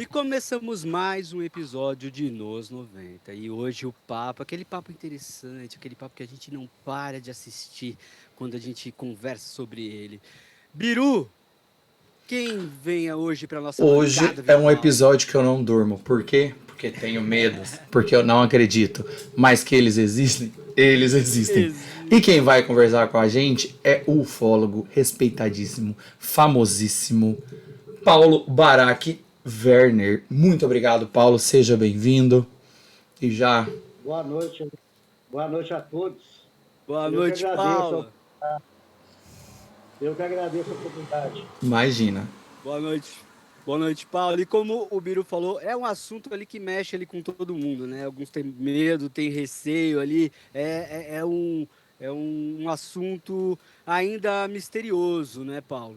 E começamos mais um episódio de Nos 90. E hoje o papo, aquele papo interessante, aquele papo que a gente não para de assistir quando a gente conversa sobre ele. Biru, quem venha hoje para nossa Hoje bancada é um virtual? episódio que eu não durmo. Por quê? Porque tenho medos, porque eu não acredito. Mas que eles existem, eles existem. E quem vai Existe. conversar com a gente é o ufólogo respeitadíssimo, famosíssimo, Paulo Barack Werner. Muito obrigado, Paulo. Seja bem-vindo. E já, Boa noite, boa noite a todos. Boa Eu que noite, agradeço, Paula. eu que agradeço a oportunidade. imagina. Boa noite. Boa noite, Paulo. E como o Biru falou, é um assunto ali que mexe ali com todo mundo, né? Alguns têm medo, têm receio ali. É um assunto ainda misterioso, né, Paulo?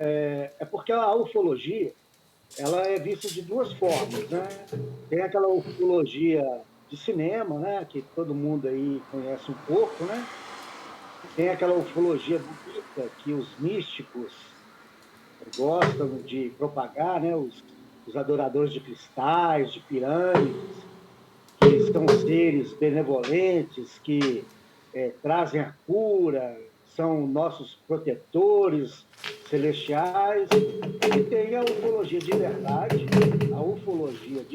É porque a ufologia ela é vista de duas formas, né? Tem aquela ufologia de cinema, né? Que todo mundo aí conhece um pouco, né? Tem aquela ufologia bonita que os místicos gostam de propagar, né? Os adoradores de cristais, de pirâmides, que são seres benevolentes, que trazem a cura, são nossos protetores celestiais, e tem a ufologia de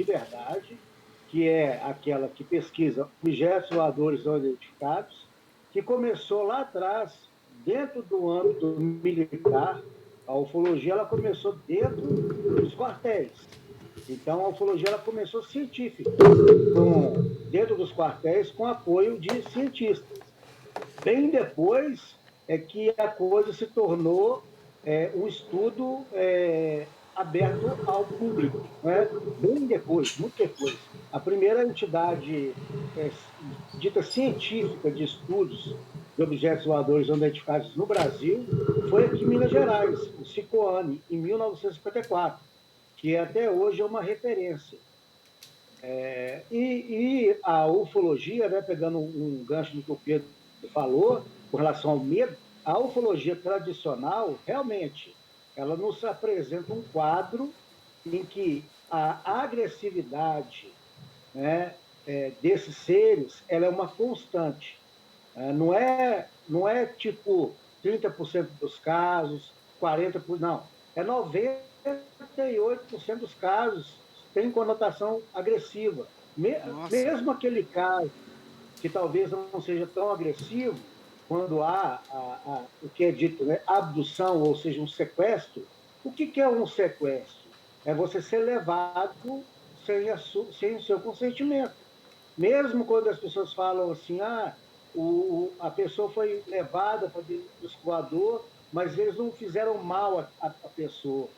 verdade, que é aquela que pesquisa objetos voadores não identificados, que começou lá atrás, dentro do âmbito militar. A ufologia ela começou dentro dos quartéis. Então, a ufologia ela começou científica, dentro dos quartéis, com apoio de cientistas. Bem depois é que a coisa se tornou um estudo aberto ao público, né? Bem depois, muito depois. A primeira entidade é, dita científica de estudos de objetos voadores não identificados no Brasil foi aqui em Minas Gerais, o Cicoane, em 1954, que até hoje é uma referência. E a ufologia, né, pegando um gancho do que o Pedro falou, com relação ao medo, a ufologia tradicional, realmente, ela nos apresenta um quadro em que a agressividade, né, desses seres ela é uma constante. Não é tipo 30% dos casos, 40%, não. É 98% dos casos tem conotação agressiva. Nossa. Mesmo aquele caso que talvez não seja tão agressivo, quando há o que é dito, né, abdução, ou seja, um sequestro. O que é um sequestro? É você ser levado sem o seu consentimento. Mesmo quando as pessoas falam assim, a pessoa foi levada para dentro do escoador, mas eles não fizeram mal à pessoa.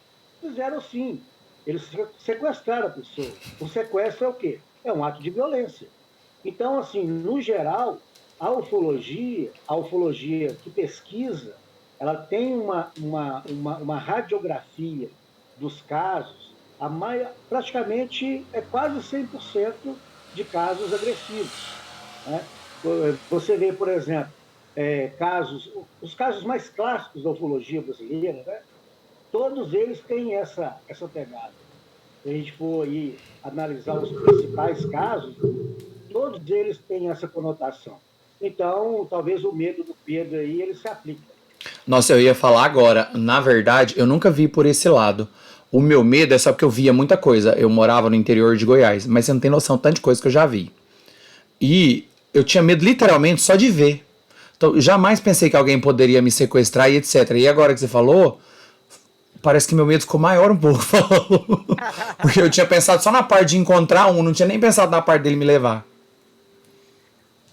Fizeram sim. Eles sequestraram a pessoa. O sequestro é o quê? É um ato de violência. Então, assim, no geral, a ufologia que pesquisa, ela tem uma radiografia dos casos, praticamente é quase 100% de casos agressivos. Né? Você vê, por exemplo, os casos mais clássicos da ufologia brasileira, né? Todos eles têm essa pegada. Se a gente for aí analisar os principais casos, todos eles têm essa conotação. Então, talvez o medo do Pedro aí ele se aplica. Nossa, eu ia falar agora. Na verdade, eu nunca vi por esse lado. O meu medo é só porque eu via muita coisa. Eu morava no interior de Goiás, mas você não tem noção tanto de coisa que eu já vi. E eu tinha medo literalmente só de ver. Então, jamais pensei que alguém poderia me sequestrar e etc. E agora que você falou, parece que meu medo ficou maior um pouco. Porque eu tinha pensado só na parte de encontrar um, não tinha nem pensado na parte dele me levar.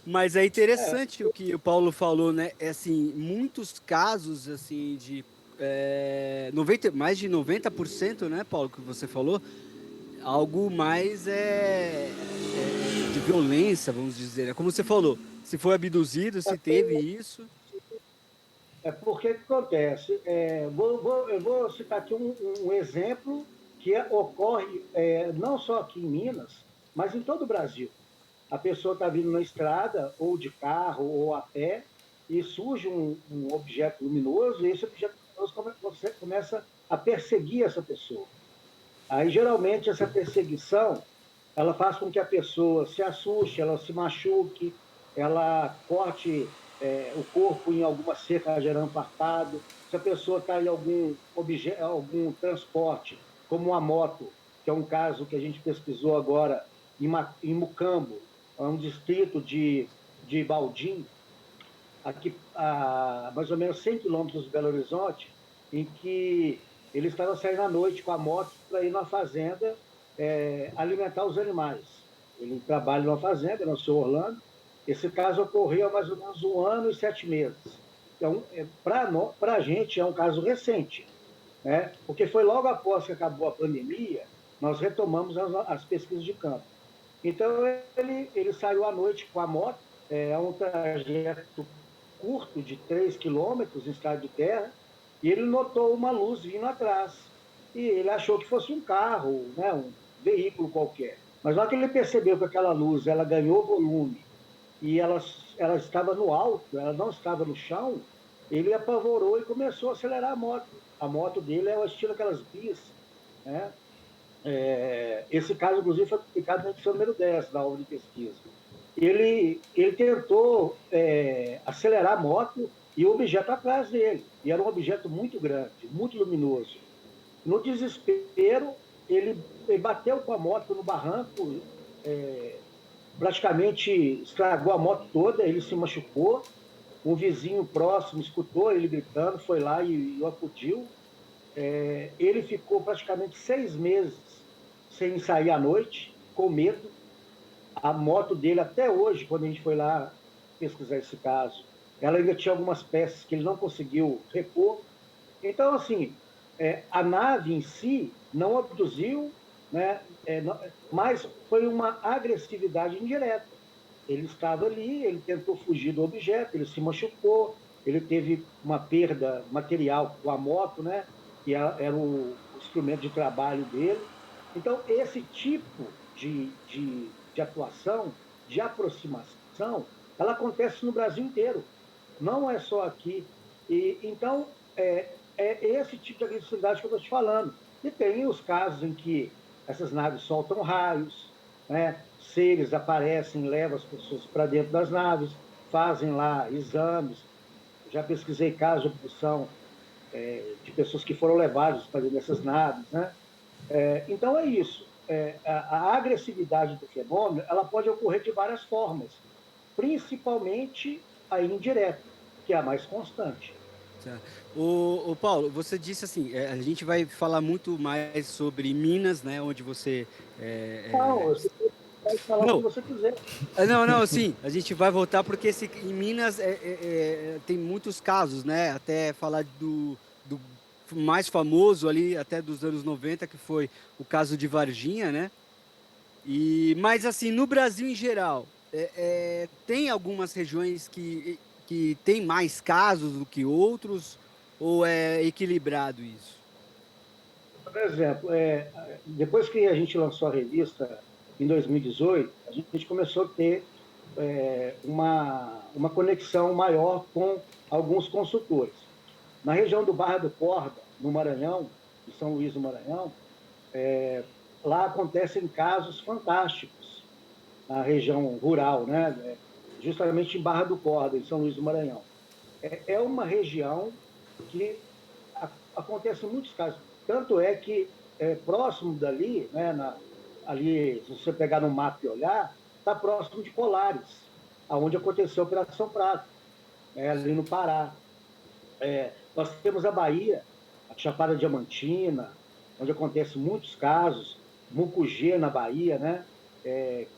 Mas é É, interessante o que o Paulo falou, né? É assim, muitos casos assim de 90, mais de 90%, né, Paulo, que você falou, algo mais de violência, vamos dizer. É como você falou, se foi abduzido, se teve isso. porque que acontece? Eu vou citar aqui um exemplo que ocorre não só aqui em Minas, mas em todo o Brasil. A pessoa está vindo na estrada, ou de carro, ou a pé, e surge um objeto luminoso, e esse objeto luminoso você começa a perseguir essa pessoa. Aí, geralmente, essa perseguição, ela faz com que a pessoa se assuste, ela se machuque, ela corte o corpo em alguma cerca gerando farpado. Se a pessoa está em algum transporte, como uma moto, que é um caso que a gente pesquisou agora em Mucambo, é um distrito de Baldim, aqui a mais ou menos 100 quilômetros de Belo Horizonte, em que ele estava saindo à noite com a moto para ir na fazenda alimentar os animais. Ele trabalha numa fazenda, no seu Orlando. Esse caso ocorreu há mais ou menos 1 ano e 7 meses. Então, para a gente, é um caso recente, né? Porque foi logo após que acabou a pandemia, nós retomamos as pesquisas de campo. Então, ele saiu à noite com a moto, é um trajeto curto de 3 quilômetros em estrada de terra, e ele notou uma luz vindo atrás. E ele achou que fosse um carro, né, um veículo qualquer. Mas na hora que ele percebeu que aquela luz ela ganhou volume e ela estava no alto, ela não estava no chão, ele apavorou e começou a acelerar a moto. A moto dele é o estilo aquelas bis, né? Esse caso, inclusive, foi publicado na edição número 10 da obra de pesquisa. Ele tentou acelerar a moto e o objeto atrás dele. E era um objeto muito grande, muito luminoso. No desespero, ele bateu com a moto no barranco, praticamente estragou a moto toda, ele se machucou. Um vizinho próximo escutou ele gritando, foi lá e o acudiu. Ele ficou praticamente 6 meses sem sair à noite, com medo. A moto dele, até hoje, quando a gente foi lá pesquisar esse caso, ela ainda tinha algumas peças que ele não conseguiu repor. Então, assim, a nave em si não abduziu, né, mas foi uma agressividade indireta. Ele estava ali, ele tentou fugir do objeto, ele se machucou, ele teve uma perda material com a moto, né, que era o instrumento de trabalho dele. Então, esse tipo de atuação, de aproximação, ela acontece no Brasil inteiro, não é só aqui. Então, esse tipo de agressividade que eu estou te falando. E tem os casos em que essas naves soltam raios, né? Seres aparecem, levam as pessoas para dentro das naves, fazem lá exames. Já pesquisei casos de abdução de pessoas que foram levadas para dentro dessas naves, né? Então é isso. A agressividade do fenômeno ela pode ocorrer de várias formas, principalmente a indireta, que é a mais constante. Tá. O Paulo, você disse assim, a gente vai falar muito mais sobre Minas, né, onde você Não, você pode falar o que não, você quiser. não, sim, a gente vai voltar porque em Minas tem muitos casos, né? Até falar do mais famoso ali, até dos anos 90 que foi o caso de Varginha, né? Mas assim, no Brasil em geral, tem algumas regiões que tem mais casos do que outros, ou é equilibrado isso? Por exemplo, depois que a gente lançou a revista em 2018, a gente começou a ter uma conexão maior com alguns consultores. Na região do Barra do Corda, no Maranhão, em São Luís do Maranhão, lá acontecem casos fantásticos na região rural, né? Justamente em Barra do Corda, em São Luís do Maranhão. É uma região que acontecem muitos casos. Tanto é que próximo dali, né, ali, se você pegar no mapa e olhar, está próximo de Colares, aonde aconteceu a Operação Prato, ali no Pará. Nós temos a Bahia, a Chapada Diamantina, onde acontecem muitos casos, Mucugê, na Bahia, né?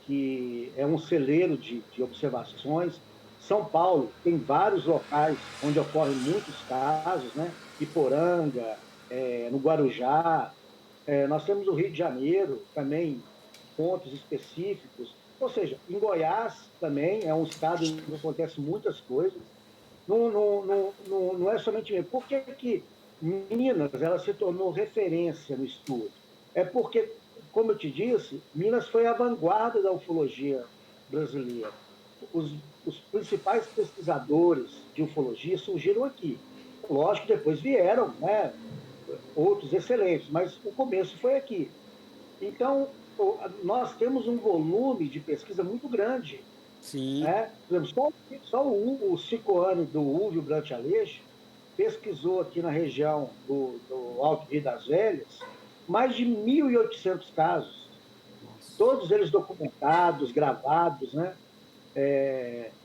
Que é um celeiro de observações. São Paulo tem vários locais onde ocorrem muitos casos, né? Iporanga, no Guarujá. Nós temos o Rio de Janeiro também, pontos específicos. Ou seja, em Goiás também é um estado onde acontecem muitas coisas. Não é somente. Por que Minas ela se tornou referência no estudo? É porque, como eu te disse, Minas foi a vanguarda da ufologia brasileira. Os principais pesquisadores de ufologia surgiram aqui. Lógico, depois vieram, né, outros excelentes, mas o começo foi aqui. Então, nós temos um volume de pesquisa muito grande. Sim. Né? Por exemplo, só o Cicoane do Úvio Brant Aleixo pesquisou aqui na região do Alto Rio das Velhas mais de 1.800 casos, Nossa. todos eles documentados, gravados, né?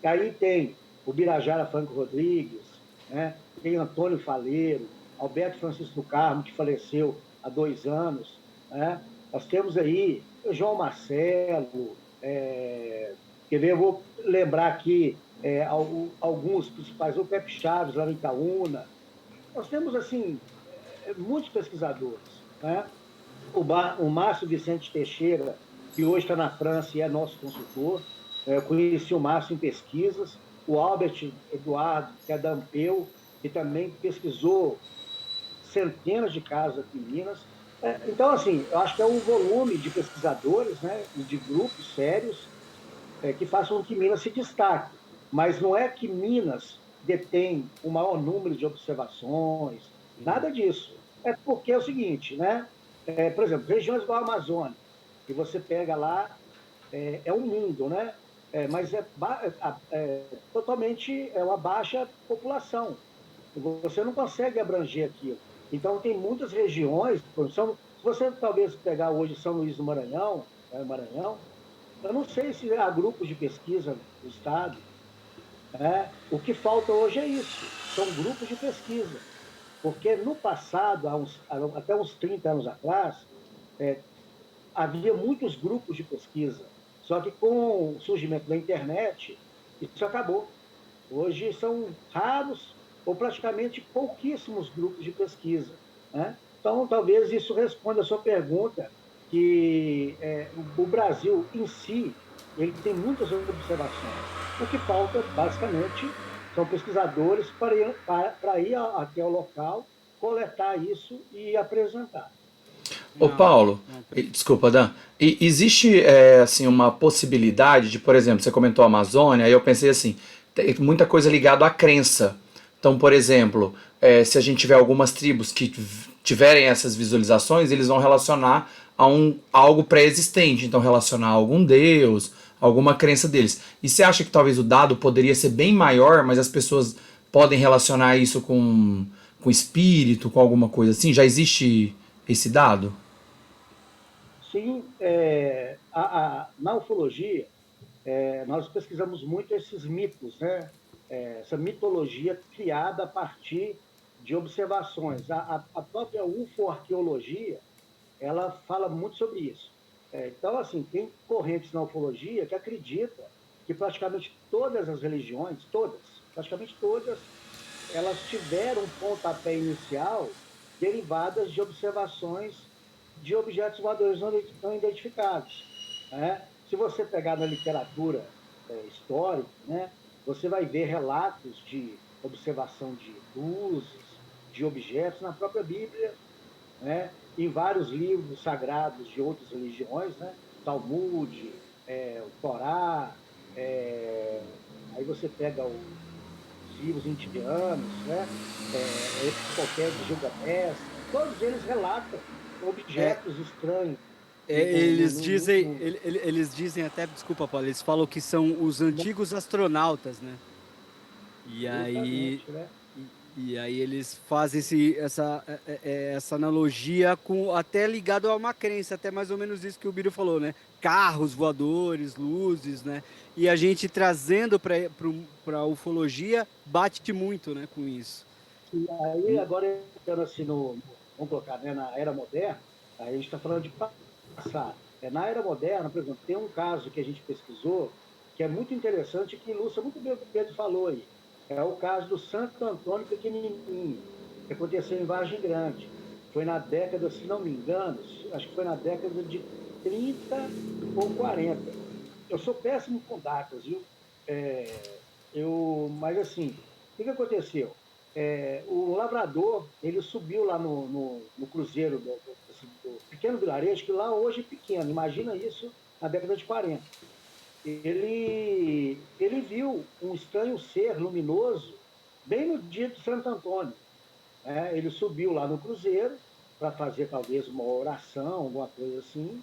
Aí tem o Birajara Franco Rodrigues, né? Tem Antônio Faleiro, Alberto Francisco do Carmo, que faleceu há 2 anos. Né? Nós temos aí o João Marcelo, quer ver, eu vou lembrar aqui alguns principais, o Pepe Chaves, lá em Itaúna. Nós temos, assim, muitos pesquisadores. Né? O Márcio Vicente Teixeira, que hoje está na França e é nosso consultor. Eu conheci o Márcio em pesquisas. O Albert Eduardo, que é da Ampeu, que também pesquisou centenas de casos aqui em Minas. Então, assim, eu acho que é um volume de pesquisadores, né, e de grupos sérios, que façam com que Minas se destaque. Mas não é que Minas detém o maior número de observações, nada disso. É porque é o seguinte, né? Por exemplo, regiões do Amazônia, que você pega lá, um mundo, né? Mas totalmente uma baixa população. Você não consegue abranger aquilo. Então, tem muitas regiões, se você talvez pegar hoje São Luís do Maranhão, Maranhão, eu não sei se há grupos de pesquisa no Estado. Né? O que falta hoje é isso, são grupos de pesquisa. Porque no passado, até uns 30 anos atrás, havia muitos grupos de pesquisa. Só que com o surgimento da internet, isso acabou. Hoje são raros ou praticamente pouquíssimos grupos de pesquisa. Né? Então, talvez isso responda a sua pergunta, que o Brasil em si ele tem muitas observações. O que falta, basicamente, são pesquisadores para ir até o local, coletar isso e apresentar. Ô Não, Paulo, não. desculpa, Dan. E existe assim uma possibilidade de, por exemplo, você comentou a Amazônia, aí eu pensei assim, tem muita coisa ligada à crença. Então, por exemplo, se a gente tiver algumas tribos que tiverem essas visualizações, eles vão relacionar a algo pré-existente, então relacionar a algum deus, alguma crença deles. E você acha que talvez o dado poderia ser bem maior, mas as pessoas podem relacionar isso com espírito, com alguma coisa assim? Já existe esse dado? Sim, na ufologia, nós pesquisamos muito esses mitos, né? Essa mitologia criada a partir de observações. A própria ufoarqueologia, ela fala muito sobre isso. Então, assim, tem correntes na ufologia que acredita que praticamente todas as religiões, todas, praticamente todas, elas tiveram um pontapé inicial derivadas de observações de objetos voadores não identificados. Né? Se você pegar na literatura histórica, né, você vai ver relatos de observação de luzes, de objetos na própria Bíblia, né, em vários livros sagrados de outras religiões, né, Talmud, o Torá, aí você pega os livros indianos, né, qualquer de Gilgamesh, todos eles relatam É, objetos estranhos eles dizem, no, eles dizem até, desculpa, Paulo, eles falam que são os antigos astronautas, né? E aí, justamente, né? e aí eles fazem essa analogia com até ligado a uma crença, até mais ou menos isso que o Biro falou, né? Carros voadores, luzes, né? E a gente trazendo para a ufologia bate muito, né, com isso. E aí, agora, entrando assim vamos colocar, né, na era moderna, aí a gente está falando de passado. Na era moderna, por exemplo, tem um caso que a gente pesquisou que é muito interessante e que ilustra muito bem o que o Pedro falou aí. É o caso do Santo Antônio Pequenininho, que aconteceu em Vargem Grande. Foi na década, se não me engano, acho que foi na década de 30 ou 40. Eu sou péssimo com datas, viu? Mas assim, o que aconteceu? O lavrador, ele subiu lá no cruzeiro do pequeno vilarejo, que lá hoje é pequeno, imagina isso na década de 40. Ele viu um estranho ser luminoso bem no dia de Santo Antônio. né? Ele subiu lá no cruzeiro para fazer talvez uma oração, alguma coisa assim,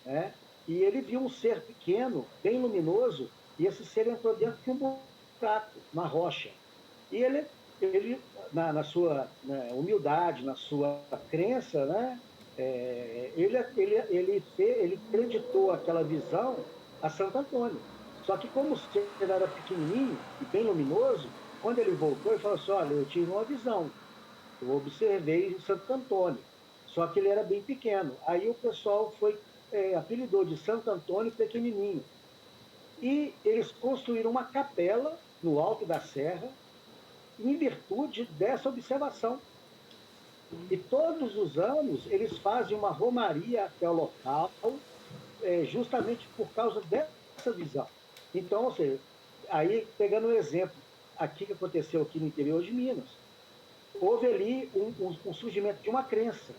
né? E ele viu um ser pequeno, bem luminoso, e esse ser entrou dentro de um buraco, na rocha. E ele na sua, né, humildade, na sua crença, né, ele acreditou aquela visão a Santo Antônio. Só que como o ser era pequenininho e bem luminoso, quando ele voltou, ele falou assim, olha, eu tive uma visão, eu observei Santo Antônio, só que ele era bem pequeno. Aí o pessoal apelidou de Santo Antônio Pequenininho. E eles construíram uma capela no alto da serra, em virtude dessa observação. E todos os anos eles fazem uma romaria até o local, justamente por causa dessa visão. Então, ou seja, aí pegando um exemplo aqui que aconteceu aqui no interior de Minas, houve ali um surgimento de uma crença,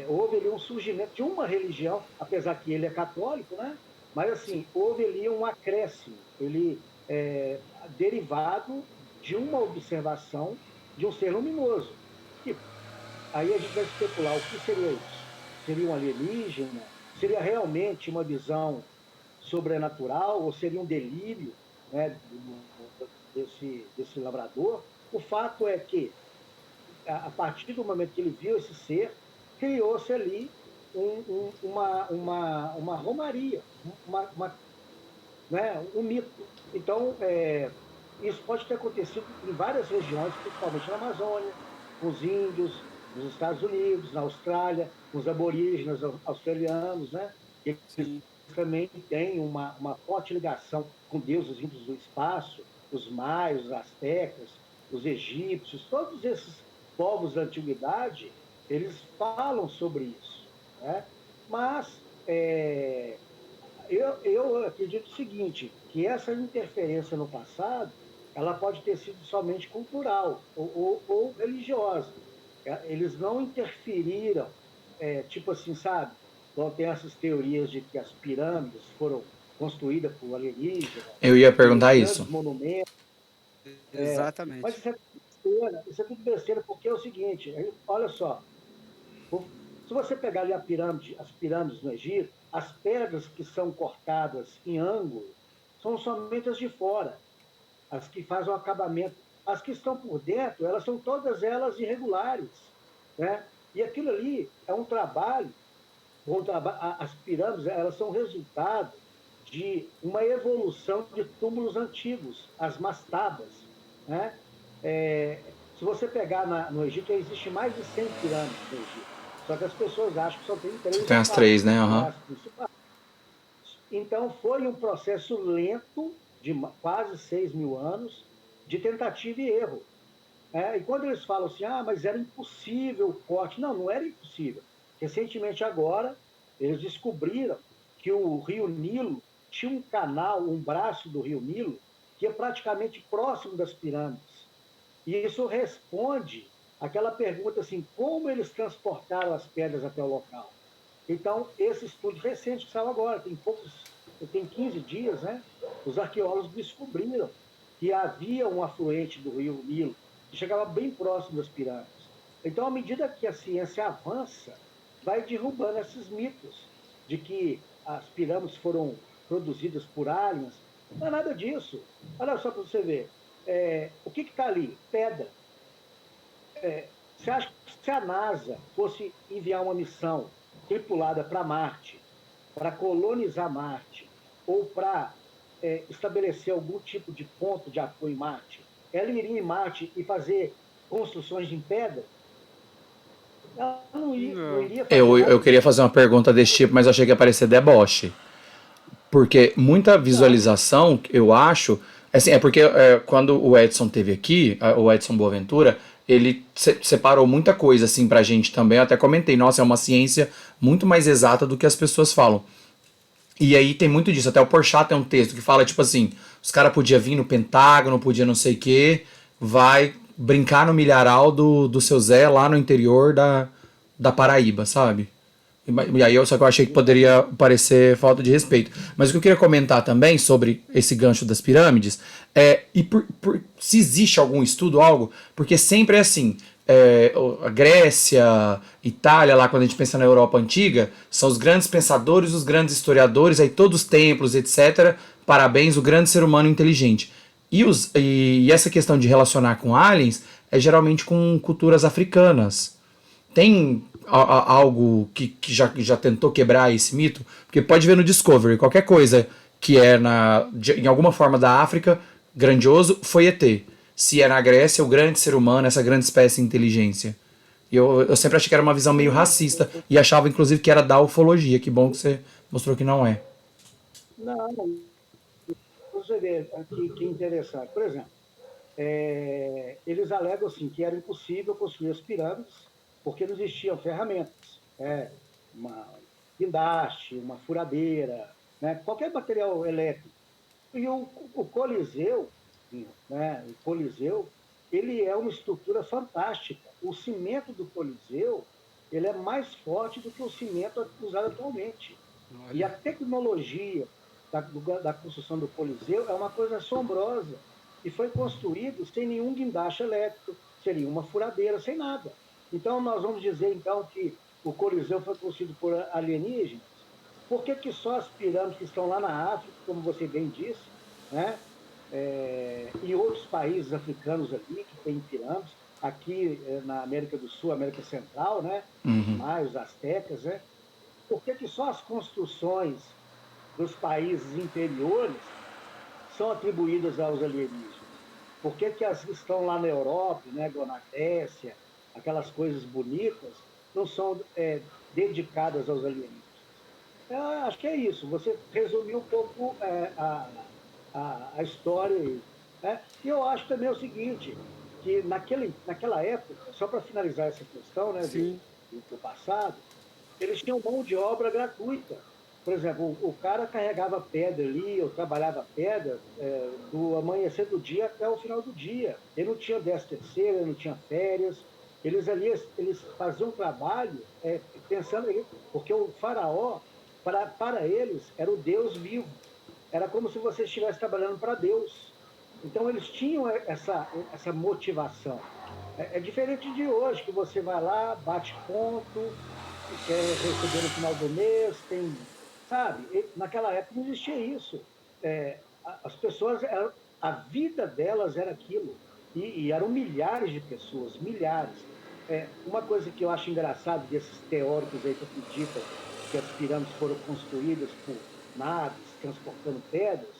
houve ali um surgimento de uma religião, apesar que ele é católico, né? Mas assim, houve ali um acréscimo, ele derivado de uma observação de um ser luminoso. E aí a gente vai especular o que seria isso. Seria um alienígena? Seria realmente uma visão sobrenatural? Ou seria um delírio, né, desse lavrador? O fato é que, a partir do momento que ele viu esse ser, criou-se ali uma romaria, né, um mito. Então, isso pode ter acontecido em várias regiões, principalmente na Amazônia, com os índios, nos Estados Unidos, na Austrália, com os aborígenes australianos, né? Eles Sim. também têm uma forte ligação com deuses vindos do espaço, os maias, os astecas, os egípcios, todos esses povos da antiguidade, eles falam sobre isso, né? Mas eu acredito o seguinte, que essa interferência no passado, ela pode ter sido somente cultural ou religiosa. Eles não interferiram, tipo assim, sabe? Então tem essas teorias de que as pirâmides foram construídas por alienígenas, Eu ia e os perguntar grandes isso. monumentos. Mas Exatamente. isso é tudo besteira, porque é o seguinte, olha só, se você pegar ali as pirâmides no Egito, as pedras que são cortadas em ângulo são somente as de fora, as que fazem o acabamento. As que estão por dentro, elas são todas elas irregulares, né? E aquilo ali é um trabalho, as pirâmides, elas são resultado de uma evolução de túmulos antigos, as mastabas, né? Se você pegar no Egito, existe mais de 100 pirâmides no Egito. Só que as pessoas acham que só tem Só 3 tem ou as 4, três, né? que é Aham. as principais. Então, foi um processo lento, de quase 6.000 anos, de tentativa e erro. E quando eles falam assim, mas era impossível o corte. Não, não era impossível. Recentemente agora, eles descobriram que o Rio Nilo tinha um canal, um braço do Rio Nilo, que é praticamente próximo das pirâmides. E isso responde àquela pergunta assim, como eles transportaram as pedras até o local? Então, esse estudo recente que saiu agora, tem 15 dias, né? Os arqueólogos descobriram que havia um afluente do rio Nilo, que chegava bem próximo das pirâmides. Então, à medida que a ciência avança, vai derrubando esses mitos de que as pirâmides foram produzidas por aliens. Não é nada disso. Olha só para você ver. O que está ali? Pedra. Você acha que se a NASA fosse enviar uma missão tripulada para Marte, para colonizar Marte, ou para estabelecer algum tipo de ponto de apoio em Marte, ela iria em Marte e fazer construções em pedra? Ela não Não. iria fazer Eu nada queria disso. fazer uma pergunta desse tipo, mas eu achei que ia parecer deboche. Porque muita Não. visualização, eu acho. Assim, é porque quando o Edson teve aqui, o Edson Boaventura, ele separou muita coisa assim pra gente também. Eu até comentei, nossa, é uma ciência muito mais exata do que as pessoas falam. E aí tem muito disso. Até o Porchat tem um texto que fala, tipo assim, os caras podiam vir no Pentágono, podia não sei o quê, vai brincar no milharal do seu Zé lá no interior da Paraíba, sabe? E aí só que eu achei que poderia parecer falta de respeito. Mas o que eu queria comentar também sobre esse gancho das pirâmides se existe algum estudo, algo, porque sempre é assim, a Grécia, Itália, lá quando a gente pensa na Europa antiga, são os grandes pensadores, os grandes historiadores, aí todos os templos, etc. Parabéns, o grande ser humano inteligente. E essa questão de relacionar com aliens é geralmente com culturas africanas. Tem algo que já tentou quebrar esse mito? Porque pode ver no Discovery, qualquer coisa que é em alguma forma da África, grandioso, foi ET. Se é na Grécia, o grande ser humano, essa grande espécie de inteligência. E eu sempre achei que era uma visão meio Sim, racista e achava, inclusive, que era da ufologia. Que bom que você mostrou que não é. não, você vê aqui que interessante. Por exemplo, eles alegam assim, que era impossível construir as pirâmides porque não existiam ferramentas. Uma guindaste, uma furadeira, né, qualquer material elétrico. E o Coliseu, né, o Coliseu, ele é uma estrutura fantástica. O cimento do Coliseu, ele é mais forte do que o cimento usado atualmente. E a Olha, tecnologia da construção do Coliseu é uma coisa assombrosa. E foi construído sem nenhum guindaste elétrico, sem nenhuma furadeira, sem nada. Então, nós vamos dizer, então, que o Coliseu foi construído por alienígenas? Por que só as pirâmides que estão lá na África, como você bem disse, né? E outros países africanos ali que têm pirâmides, aqui na América do Sul, América Central, né? Os maias, os astecas, né? Por que só as construções dos países interiores são atribuídas aos alienígenas? Por que as que estão lá na Europa, né, igual na Grécia, aquelas coisas bonitas, não são dedicadas aos alienígenas? Eu acho que é isso. Você resumiu um pouco a história aí. Né? E eu acho também o seguinte, que naquela época, só para finalizar essa questão, né, sim. do passado, eles tinham mão de obra gratuita. Por exemplo, o cara carregava pedra ali, ou trabalhava pedra do amanhecer do dia até o final do dia. Ele não tinha 13º, ele não tinha férias. Eles ali, eles faziam um trabalho pensando, porque o faraó, para eles, era o Deus vivo. Era como se você estivesse trabalhando para Deus. Então, eles tinham essa motivação. É diferente de hoje, que você vai lá, bate ponto, quer receber no final do mês, tem. Sabe? Naquela época não existia isso. As pessoas, a vida delas era aquilo. E eram milhares de pessoas, milhares. Uma coisa que eu acho engraçado desses teóricos aí que acreditam que as pirâmides foram construídas por naves transportando pedras,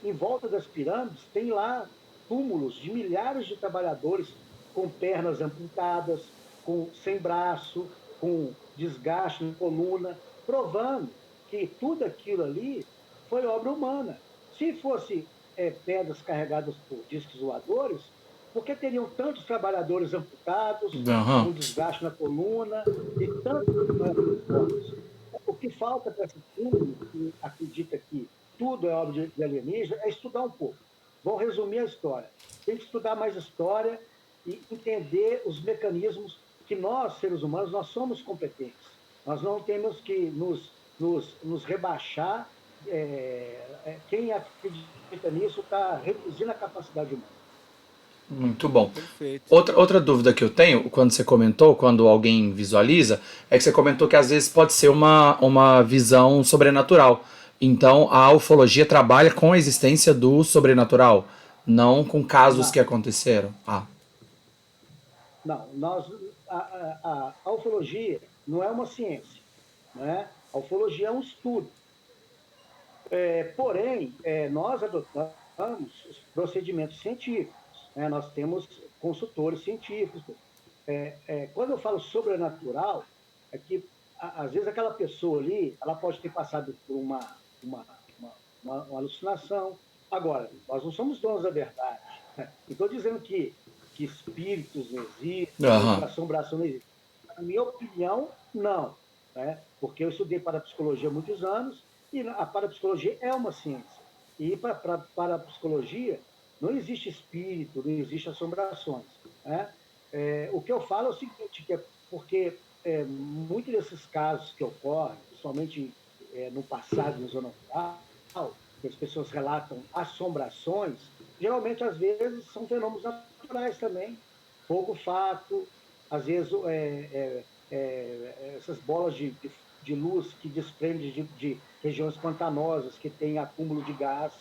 em volta das pirâmides tem lá túmulos de milhares de trabalhadores com pernas amputadas, sem braço, com desgaste na coluna, provando que tudo aquilo ali foi obra humana. Se fosse pedras carregadas por discos voadores, por que teriam tantos trabalhadores amputados, Aham. com desgaste na coluna e tantos corpos? O que falta para esse turno que acredita que tudo é obra de alienígena é estudar um pouco. Vou resumir a história. Tem que estudar mais história e entender os mecanismos que nós, seres humanos, nós somos competentes. Nós não temos que nos rebaixar. Quem acredita nisso está reduzindo a capacidade humana. Muito bom. Perfeito. Outra dúvida que eu tenho, quando você comentou, quando alguém visualiza, é que você comentou que às vezes pode ser uma visão sobrenatural. Então, a ufologia trabalha com a existência do sobrenatural, não com casos que Não, aconteceram. Ah, não. A ufologia não é uma ciência. Né? A ufologia é um estudo. Porém, nós adotamos os procedimentos científicos, né? Nós temos consultores científicos. Quando eu falo sobrenatural, é que às vezes aquela pessoa ali, ela pode ter passado por uma, uma, uma alucinação. Agora, nós não somos donos da verdade. Né? Não estou dizendo que espíritos não existem ou que aham. assombração não existe. Na minha opinião, não. Né? Porque eu estudei parapsicologia há muitos anos e a parapsicologia é uma ciência. E para a psicologia não existe espírito, não existe assombrações. Né? O que eu falo é o seguinte, que é porque muitos desses casos que ocorrem, principalmente no passado, na zona rural, que as pessoas relatam assombrações, geralmente, às vezes, são fenômenos naturais também. Fogo fato, às vezes essas bolas de luz que desprendem de regiões pantanosas, que têm acúmulo de gás,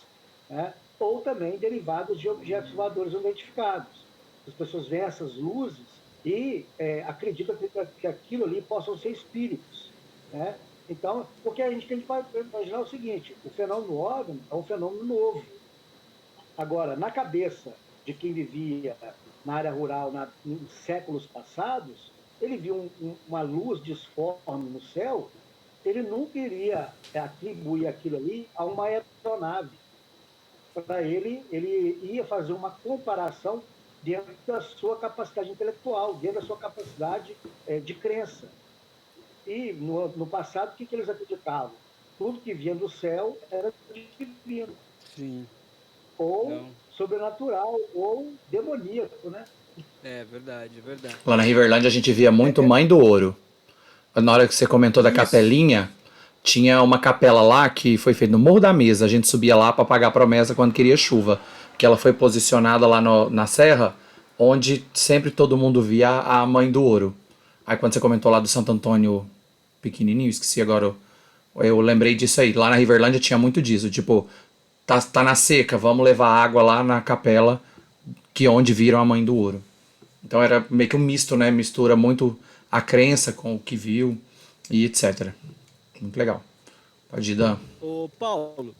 né? Ou também derivados de objetos voadores não identificados. As pessoas veem essas luzes e acreditam que aquilo ali possam ser espíritos, né? Então, porque a gente tem que imaginar o seguinte: o fenômeno OVNI é um fenômeno novo. Agora, na cabeça de quem vivia na área rural em séculos passados, ele viu uma luz disforme no céu, ele nunca iria atribuir aquilo ali a uma aeronave. Para ele ia fazer uma comparação dentro da sua capacidade intelectual, dentro da sua capacidade de crença. E no passado, o que eles acreditavam? Tudo que vinha do céu era divino, Sim. ou Não. sobrenatural, ou demoníaco, né? É verdade, é verdade. Lá na Riverlândia a gente via muito Mãe do Ouro. Na hora que você comentou da Isso. capelinha, tinha uma capela lá que foi feita no Morro da Mesa. A gente subia lá para pagar a promessa quando queria chuva. Que ela foi posicionada lá na serra, onde sempre todo mundo via a Mãe do Ouro. Aí quando você comentou lá do Santo Antônio pequenininho, esqueci agora, eu lembrei disso aí. Lá na Riverlândia tinha muito disso. Tipo, tá na seca, vamos levar água lá na capela, que é onde viram a Mãe do Ouro. Então era meio que um misto, né? Mistura muito a crença com o que viu e etc. Muito legal. Pode ir dar. Ô, Paulo,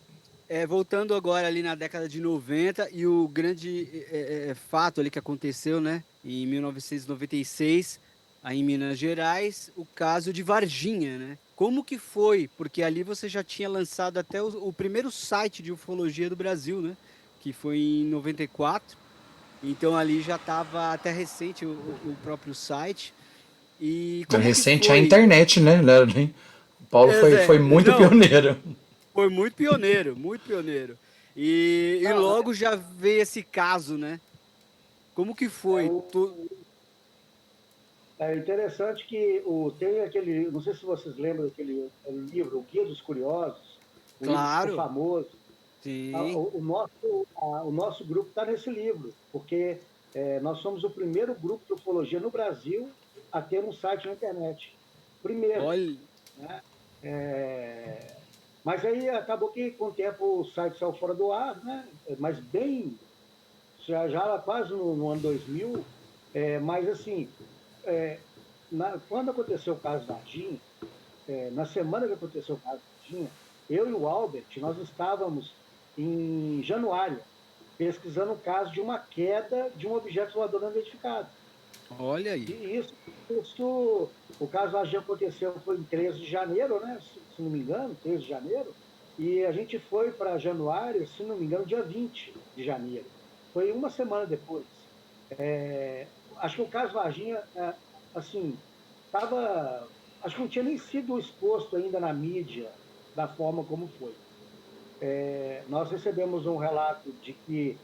voltando agora ali na década de 90 e o grande fato ali que aconteceu, né, em 1996, aí em Minas Gerais, o caso de Varginha, né? Como que foi? Porque ali você já tinha lançado até o primeiro site de ufologia do Brasil, né? Que foi em 94. Então ali já estava até recente o próprio site. E como que Recente a foi? internet, né? O Paulo foi muito Não, pioneiro. foi muito pioneiro, muito pioneiro. E Não, logo já veio esse caso, né? Como que é, foi? o, é interessante que tem aquele, não sei se vocês lembram daquele livro, O Guia dos Curiosos, o livro ficou Claro, famoso. sim. O nosso grupo está nesse livro, porque nós somos o primeiro grupo de ufologia no Brasil a ter um site na internet. Primeiro, Olha, né? Mas aí acabou que com o tempo o site saiu fora do ar, né? Mas bem, já quase no ano 2000, mas assim, é, quando aconteceu o caso Varginha, na semana que aconteceu o caso Varginha, eu e o Albert, nós estávamos em Januário, pesquisando o caso de uma queda de um objeto voador não identificado. olha aí. E isso o caso Varginha aconteceu, foi em 13 de janeiro, né? Se não me engano, 13 de janeiro, e a gente foi para Januário, se não me engano, dia 20 de janeiro. Foi uma semana depois. Acho que o caso Varginha, assim, estava. Acho que não tinha nem sido exposto ainda na mídia da forma como foi. Nós recebemos um relato de que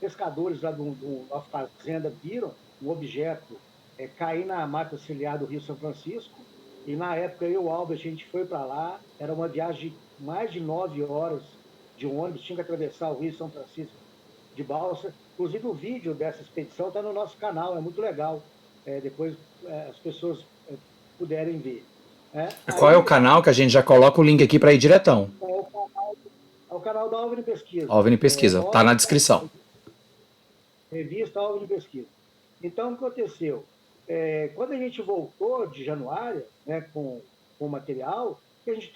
pescadores lá de uma fazenda viram um objeto cair na mata ciliar do Rio São Francisco, e na época eu e o Albert, a gente foi para lá, era uma viagem de mais de 9 horas de ônibus, tinha que atravessar o Rio São Francisco de balsa. Inclusive o vídeo dessa expedição está no nosso canal, é muito legal. Depois as pessoas puderem ver. Qual é o Aí canal que a gente já coloca o link aqui para ir diretão? é o canal da OVNI Pesquisa. OVNI Pesquisa, tá na descrição. Revista OVNI Pesquisa. Então, o que aconteceu? Quando a gente voltou de Januário, né, com o material, a gente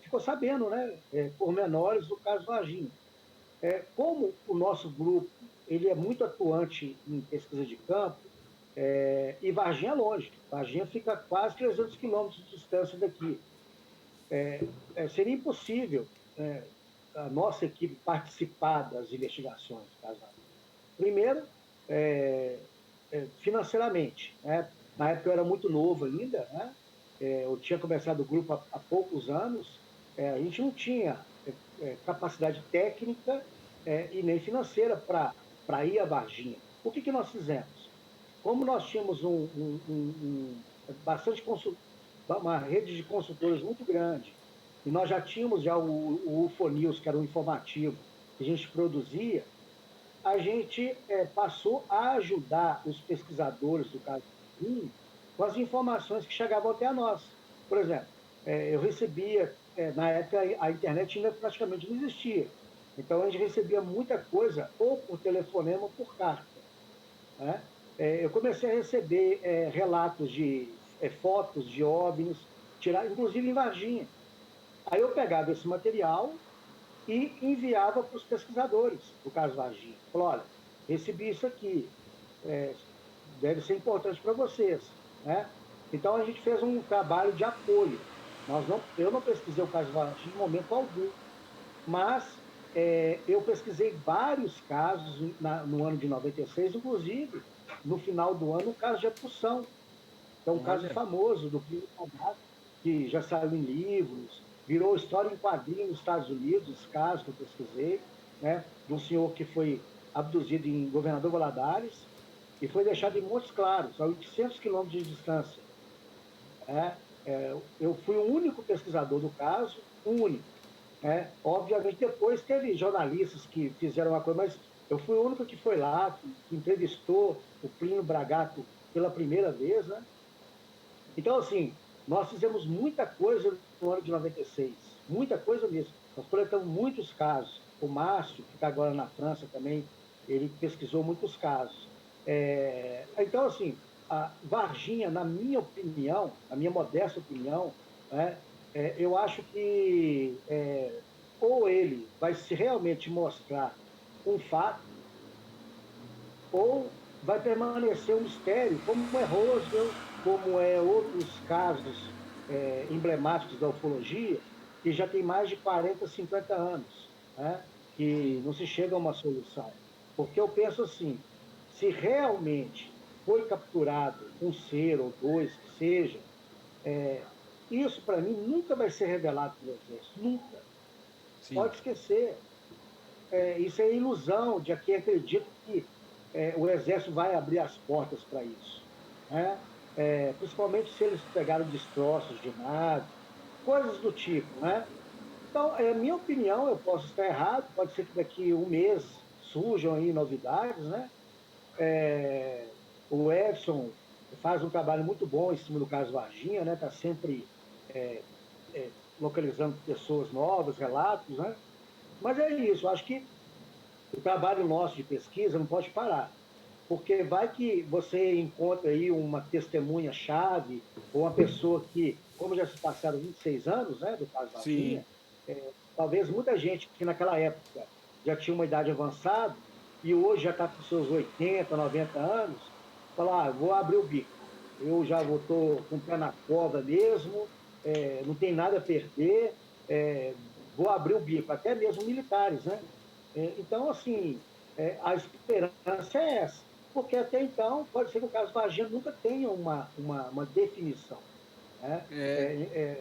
ficou sabendo, né, pormenores do caso Varginha. Como o nosso grupo ele é muito atuante em pesquisa de campo, e Varginha é longe. Varginha fica quase 300 quilômetros de distância daqui. Seria impossível a nossa equipe participar das investigações do caso Varginha. Primeiro, financeiramente. Né? Na época eu era muito novo ainda, né? Eu tinha começado o grupo há poucos anos, a gente não tinha capacidade técnica e nem financeira para ir a Varginha. O que nós fizemos? Como nós tínhamos bastante uma rede de consultores muito grande, e nós já tínhamos já o UFO News, que era um informativo que a gente produzia, a gente passou a ajudar os pesquisadores do caso Varginha com as informações que chegavam até a nós. Por exemplo, eu recebia, na época a internet ainda praticamente não existia, então a gente recebia muita coisa ou por telefonema ou por carta, né? Eu comecei a receber relatos de fotos de OVNIs, inclusive em Varginha. Aí eu pegava esse material e enviava para os pesquisadores do caso Varginha. Falou, olha, recebi isso aqui, deve ser importante para vocês, né? Então a gente fez um trabalho de apoio. Eu não pesquisei o caso Varginha em momento algum, mas eu pesquisei vários casos no ano de 96, inclusive no final do ano, o caso de abdução, que é um caso Olha. famoso do Plínio Salgado, que já saiu em livros, virou história em quadrinhos nos Estados Unidos, esse caso que eu pesquisei, né, de um senhor que foi abduzido em Governador Valadares e foi deixado em Montes Claros, a 800 quilômetros de distância. Eu fui o único pesquisador do caso, o único. Obviamente, depois teve jornalistas que fizeram uma coisa, mas eu fui o único que foi lá, que entrevistou o Plínio Bragato pela primeira vez, né? Então, assim, nós fizemos muita coisa no ano de 96, muita coisa mesmo. Nós coletamos muitos casos. O Márcio, que está agora na França também, ele pesquisou muitos casos. Então, assim, a Varginha, na minha opinião, na minha modesta opinião, né, eu acho que ou ele vai se realmente mostrar um fato, ou vai permanecer um mistério, como é Roswell, como é outros casos emblemáticos da ufologia, que já tem mais de 40, 50 anos, né? Que Sim. não se chega a uma solução. Porque eu penso assim, se realmente foi capturado um ser ou dois, que seja, isso para mim nunca vai ser revelado pelo Exército, nunca. Sim. Pode esquecer. Isso é ilusão de quem acredita que o Exército vai abrir as portas para isso, né? Principalmente se eles pegaram destroços de nave, coisas do tipo, né? Então, é minha opinião, eu posso estar errado, pode ser que daqui a um mês surjam aí novidades, né? O Edson faz um trabalho muito bom em cima do caso Varginha, né? Está sempre é, é, localizando pessoas novas, relatos, né? Mas é isso, acho que o trabalho nosso de pesquisa não pode parar, porque vai que você encontra aí uma testemunha-chave, ou uma pessoa que, como já se passaram 26 anos, né, do caso Sim. Varginha, talvez muita gente que naquela época já tinha uma idade avançada e hoje já está com seus 80, 90 anos, falar, vou abrir o bico, eu já estou com o pé na cova mesmo, não tem nada a perder, é, vou abrir o bico, até mesmo militares, né? Então, assim, a esperança é essa, porque até então pode ser que o caso Varginha nunca tenha uma definição, né? É,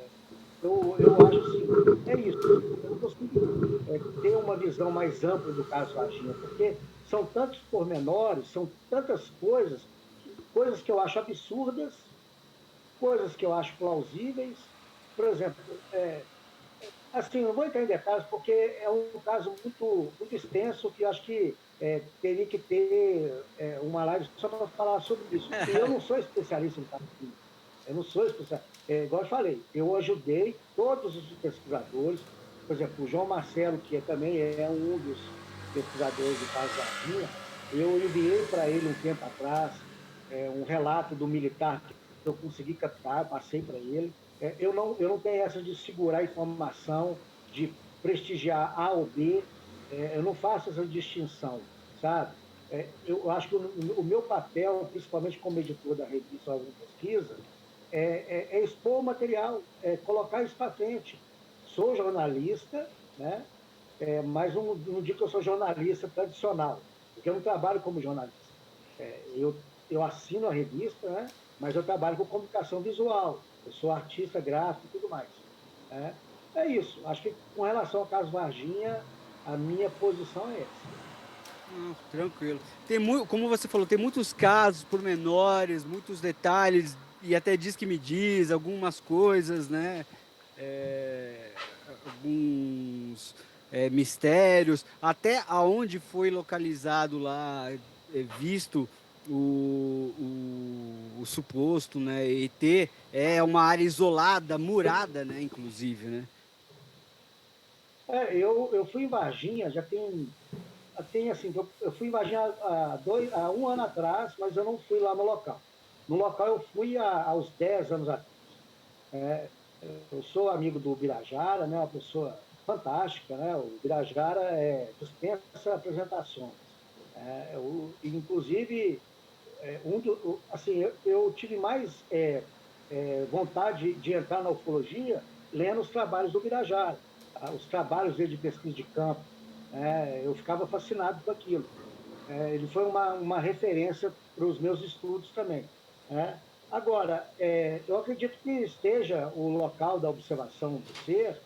Eu acho assim, é isso. Eu não consigo ter uma visão mais ampla do caso Varginha, porque são tantos pormenores, são tantas coisas que eu acho absurdas, coisas que eu acho plausíveis. Por exemplo, assim, não vou entrar em detalhes, porque é um caso muito, muito extenso que eu acho que teria que ter uma live só para falar sobre isso. E eu não sou especialista em caso clínico. Eu não sou especialista. Igual eu falei, eu ajudei todos os pesquisadores, por exemplo, o João Marcelo, que também é um dos pesquisadores do caso Varginha, eu enviei para ele um tempo atrás um relato do militar que eu consegui captar, passei para ele. Eu não tenho essa de segurar informação, de prestigiar A ou B, eu não faço essa distinção, sabe? Eu acho que o meu papel, principalmente como editor da revista Ordem Pesquisa, é expor o material, colocar isso para frente. Sou jornalista, né? Mas não digo que eu sou jornalista tradicional, porque eu não trabalho como jornalista. Eu assino a revista, né? Mas eu trabalho com comunicação visual, eu sou artista gráfico e tudo mais. Né? É isso. Acho que com relação ao caso Varginha, a minha posição é essa. não, tranquilo. Tem muito, como você falou, tem muitos casos pormenores, muitos detalhes, e até diz que me diz algumas coisas, né? É, alguns. mistérios, até aonde foi localizado lá, visto o suposto, né, ET, é uma área isolada, murada, né, inclusive, né? Eu fui em Varginha, já tem assim, eu fui em Varginha há um ano atrás, mas eu não fui lá no local. No local eu fui aos 10 anos atrás. Eu sou amigo do Birajara, né, uma pessoa fantástica, né? O Birajara dispensa apresentações. Inclusive, assim, eu tive mais vontade de entrar na ufologia lendo os trabalhos do Birajara, tá? Os trabalhos dele de pesquisa de campo. Eu ficava fascinado com aquilo. Ele foi uma referência para os meus estudos também. Né? Agora, eu acredito que esteja o local da observação do ser,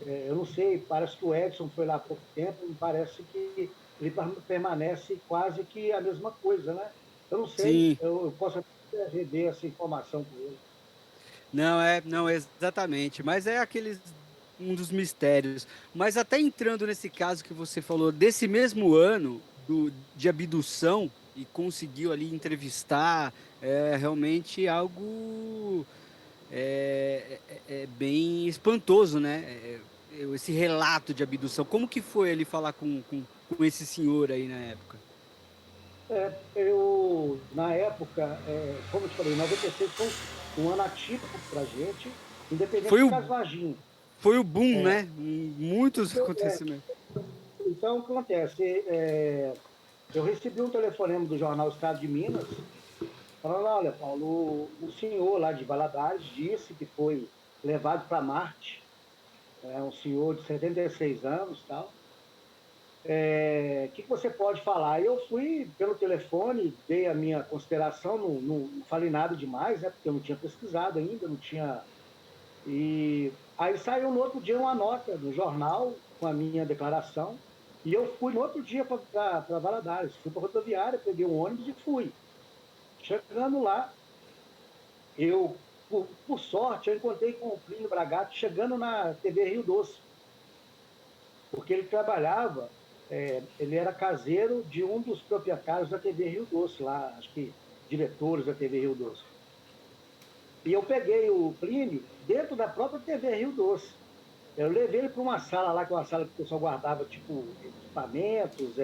eu não sei, parece que o Edson foi lá há pouco tempo, me parece que ele permanece quase que a mesma coisa, né? Eu não sei, Sim. eu posso até rever essa informação com ele. Não, exatamente, mas é aqueles um dos mistérios. Mas até entrando nesse caso que você falou desse mesmo ano de abdução e conseguiu ali entrevistar, é realmente algo bem espantoso, né? Esse relato de abdução. Como que foi ele falar com esse senhor aí na época? Na época, como eu te falei, 96 foi um ano atípico para a gente, independente Foi do o, caso Varginha. foi o boom, É, né? Muitos acontecimentos. então, o que acontece? Eu recebi um telefonema do jornal Estado de Minas, falando: olha, Paulo, o senhor lá de Valadares disse que foi levado para Marte, um senhor de 76 anos, tal. O que você pode falar? Eu fui pelo telefone, dei a minha consideração, não falei nada demais, né, porque eu não tinha pesquisado ainda, não tinha. E aí saiu no outro dia uma nota no jornal com a minha declaração, e eu fui no outro dia para Valadares, fui para a rodoviária, peguei um ônibus e fui. Chegando lá, por sorte, eu encontrei com o Plínio Bragato chegando na TV Rio Doce, porque ele trabalhava, ele era caseiro de um dos proprietários da TV Rio Doce, lá, acho que diretores da TV Rio Doce. E eu peguei o Plínio dentro da própria TV Rio Doce. Eu levei ele para uma sala lá, que é uma sala que o pessoal guardava, tipo, equipamentos,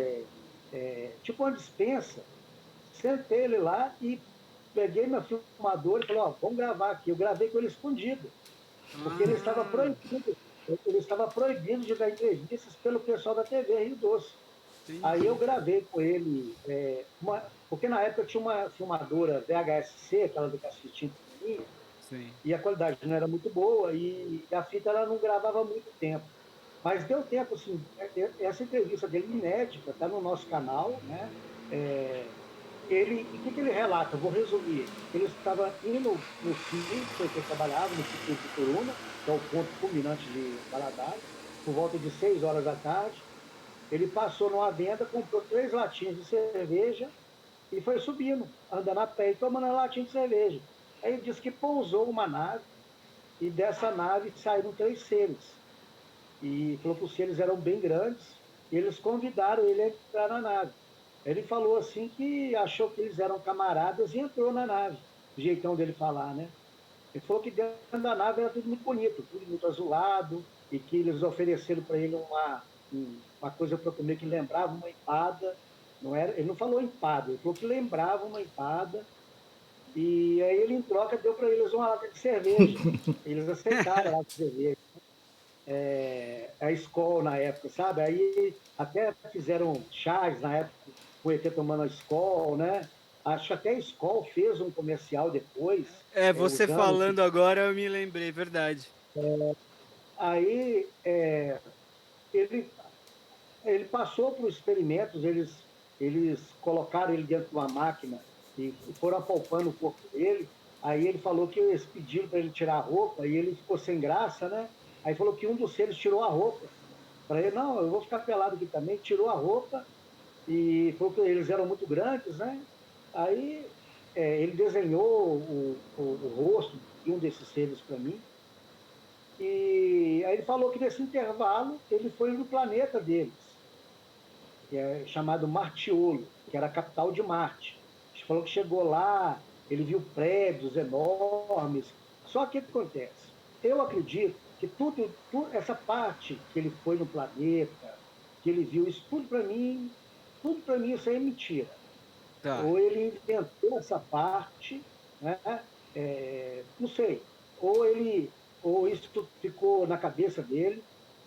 tipo uma dispensa. Sentei ele lá e peguei meu filmador e falei: ó, vamos gravar aqui. Eu gravei com ele escondido, porque Ah, ele estava proibido de dar entrevistas pelo pessoal da TV Rio Doce. Aí eu entendi. gravei com ele, porque na época tinha uma filmadora VHS-C, aquela do cassetinho pequenininha, Sim. e a qualidade não era muito boa, e a fita ela não gravava muito tempo. Mas deu tempo, assim, essa entrevista dele inédita, está no nosso canal, né? O que ele relata? Eu vou resumir. Ele estava indo no sítio que ele trabalhava, no sítio de Turuna, que é o ponto culminante de Valadares, por volta de 6 horas da tarde. Ele passou numa venda, comprou 3 latinhas de cerveja e foi subindo, andando a pé e tomando a latinha de cerveja. Aí ele disse que pousou uma nave e dessa nave saíram 3 seres. E falou que os seres eram bem grandes e eles convidaram ele a entrar na nave. Ele falou assim que achou que eles eram camaradas e entrou na nave, o jeitão dele falar, né? Ele falou que dentro da nave era tudo muito bonito, tudo muito azulado, e que eles ofereceram para ele uma coisa para comer que lembrava uma empada. Não era, ele não falou empada, ele falou que lembrava uma empada, e aí ele, em troca, deu para eles uma lata de cerveja. Eles aceitaram a lata de cerveja. A Skol na época, sabe? Aí até fizeram chás na época, com o ET tomando a Skol, né? Acho que até a Skol fez um comercial depois, Você usando. falando agora, eu me lembrei, verdade. Aí ele, ele passou por experimentos, eles colocaram ele dentro de uma máquina e foram apalpando o corpo dele. Aí ele falou que eles pediram para ele tirar a roupa e ele ficou sem graça, né? Aí falou que um dos seres tirou a roupa. Para ele: não, eu vou ficar pelado aqui também. Tirou a roupa e falou que eles eram muito grandes, né? Aí ele desenhou o rosto de um desses seres para mim. E aí ele falou que nesse intervalo ele foi no planeta deles, que é chamado Martiolo, que era a capital de Marte. Ele falou que chegou lá, ele viu prédios enormes. Só que o que acontece? Eu acredito que essa parte que ele foi no planeta, que ele viu, isso tudo para mim isso aí é mentira. Tá. Ou ele inventou essa parte, né? Não sei, ou isso ficou na cabeça dele.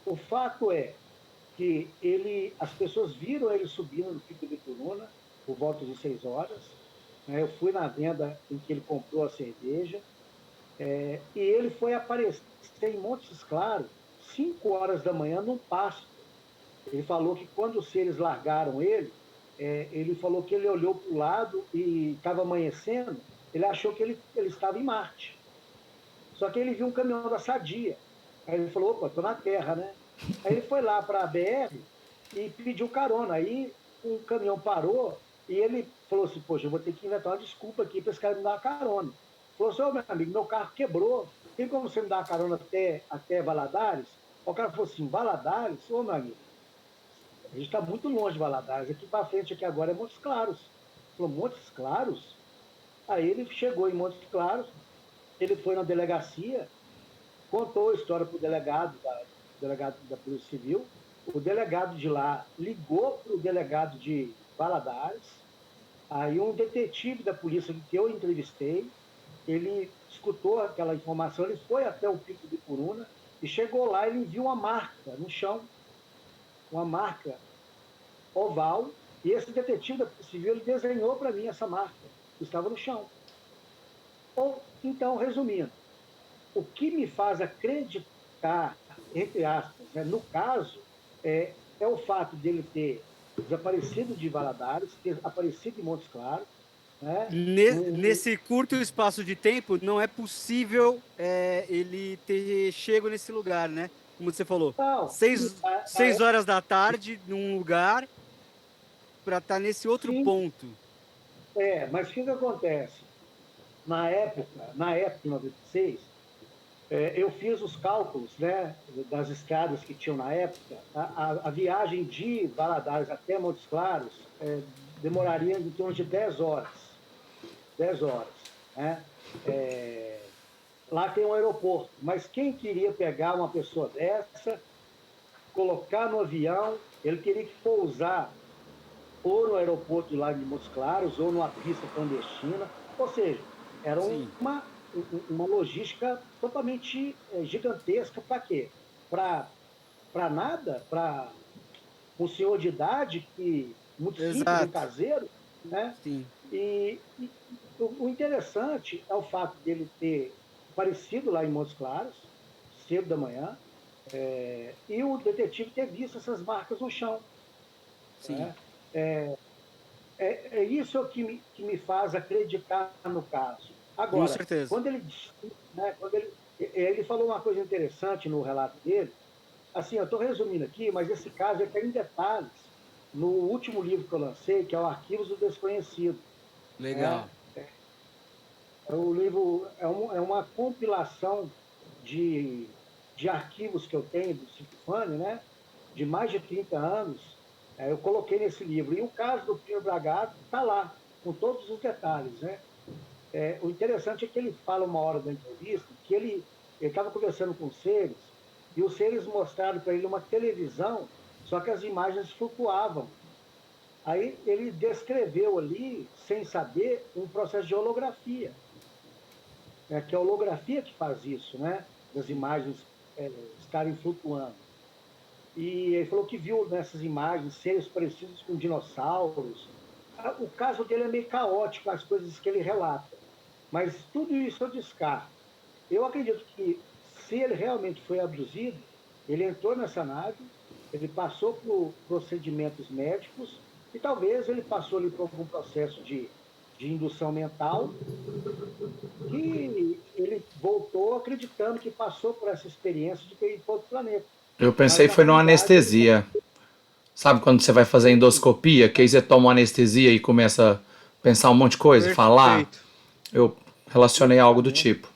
O fato é que as pessoas viram ele subindo no Pico de Turuna por volta de 6 horas. Né? Eu fui na venda em que ele comprou a cerveja, e ele foi aparecer em Montes Claros 5 horas da manhã num pasto. Ele falou que quando os seres largaram ele, ele falou que ele olhou para o lado e estava amanhecendo, ele achou que ele estava em Marte. Só que ele viu um caminhão da Sadia. Aí ele falou, opa, estou na Terra, né? Aí ele foi lá para a BR e pediu carona. Aí um caminhão parou e ele falou assim, poxa, eu vou ter que inventar uma desculpa aqui para esse cara me dar uma carona. Ele falou assim, ô meu amigo, meu carro quebrou, tem como você me dar uma carona até Valadares? O cara falou assim, Valadares? Ô meu amigo, a gente está muito longe de Valadares, aqui para frente aqui agora é Montes Claros. Ele falou, Montes Claros? Aí ele chegou em Montes Claros, ele foi na delegacia, contou a história para o delegado da Polícia Civil. O delegado de lá ligou para o delegado de Valadares. Aí um detetive da polícia que eu entrevistei, ele escutou aquela informação, ele foi até o Pico de Puruna e chegou lá, ele viu uma marca no chão, uma marca oval, e esse detetive da Polícia Civil ele desenhou para mim essa marca, que estava no chão. Então, resumindo, o que me faz acreditar, entre aspas, né, no caso, é o fato dele ter desaparecido de Valadares, ter aparecido em Montes Claros, né? Nesse curto espaço de tempo, não é possível ele ter chego nesse lugar, né? Como você falou, Não, seis horas da tarde, num lugar, para estar nesse outro sim, ponto. mas o que acontece? Na época, em 96, eu fiz os cálculos, né, das estradas que tinham na época. A viagem de Valadares até Montes Claros demoraria em torno de 10 horas. 10 horas. Né? Lá tem um aeroporto, mas quem queria pegar uma pessoa dessa, colocar no avião, ele teria que pousar ou no aeroporto de lá de Montes Claros, ou numa pista clandestina. Ou seja, era Sim, uma logística totalmente gigantesca. Para quê? Para nada, para um senhor de idade, muito simples, um exato. caseiro, né? Sim, E o interessante é o fato dele ter aparecido lá em Montes Claros, cedo da manhã, e o detetive ter visto essas marcas no chão. sim, Né? Isso que me faz acreditar no caso. com Agora, certeza. ele falou uma coisa interessante no relato dele, assim, eu estou resumindo aqui, mas esse caso está em detalhes no último livro que eu lancei, que é o Arquivos do Desconhecido. Né? Legal. O livro é uma compilação de, de arquivos que eu tenho do Cifrofane, né? De mais de 30 anos, eu coloquei nesse livro. E o caso do Pio Bragato está lá, com todos os detalhes. Né? O interessante é que ele fala uma hora da entrevista que ele estava conversando com os seres, e os seres mostraram para ele uma televisão, só que as imagens flutuavam. Aí ele descreveu ali, sem saber, um processo de holografia. Que é a holografia que faz isso, né? Das imagens estarem flutuando. E ele falou que viu nessas imagens seres parecidos com dinossauros. O caso dele é meio caótico, as coisas que ele relata. Mas tudo isso eu descarto. Eu acredito que, se ele realmente foi abduzido, ele entrou nessa nave, ele passou por procedimentos médicos e talvez ele passou ali por algum processo de indução mental, e ele voltou acreditando que passou por essa experiência de ter ido para outro planeta. Eu Mas, pensei na foi numa realidade, anestesia. Sabe quando você vai fazer endoscopia, que aí você toma uma anestesia e começa a pensar um monte de coisa, falar? Perfeito. Eu relacionei algo do exatamente. tipo.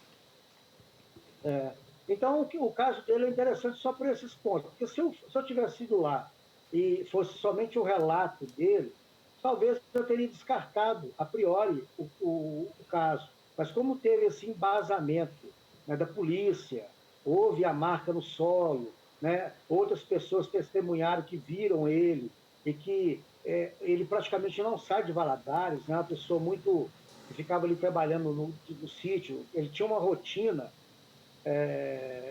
Então, o caso dele é interessante só por esses pontos, porque se eu tivesse ido lá e fosse somente o relato dele, talvez eu teria descartado a priori o caso. Mas como teve esse embasamento, né, da polícia, houve a marca no solo, né, outras pessoas testemunharam que viram ele e que ele praticamente não sai de Valadares, né, uma pessoa muito que ficava ali trabalhando no sítio, ele tinha uma rotina,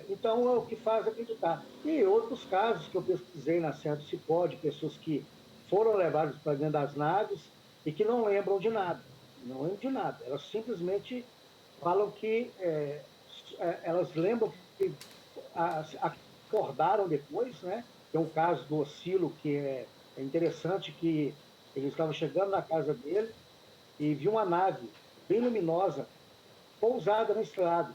então é o que faz acreditar. E outros casos que eu pesquisei na Serra do Cipó, de pessoas que foram levadas para dentro das naves e que não lembram de nada. Não lembram de nada. Elas simplesmente falam que elas lembram que acordaram depois, né? Tem um caso do Ocilo que é interessante, que ele estava chegando na casa dele e viu uma nave bem luminosa pousada na estrada.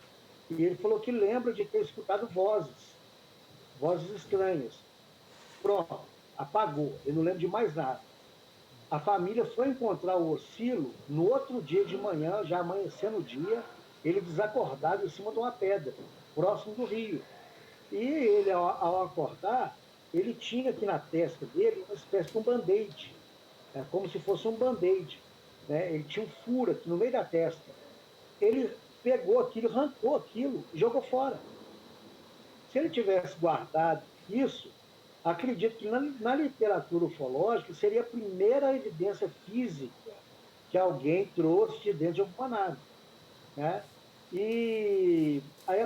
E ele falou que lembra de ter escutado vozes, vozes estranhas. Pronto, apagou. Ele não lembra de mais nada. A família foi encontrar o Ocilo no outro dia de manhã, já amanhecendo o dia, ele desacordado em cima de uma pedra, próximo do rio. E ele, ao acordar, ele tinha aqui na testa dele uma espécie de um band-aid, como se fosse um band-aid. Né? Ele tinha um furo aqui no meio da testa. Ele pegou aquilo, arrancou aquilo e jogou fora. Se ele tivesse guardado isso, acredito que na literatura ufológica seria a primeira evidência física que alguém trouxe de dentro de alguma nave. Né? E aí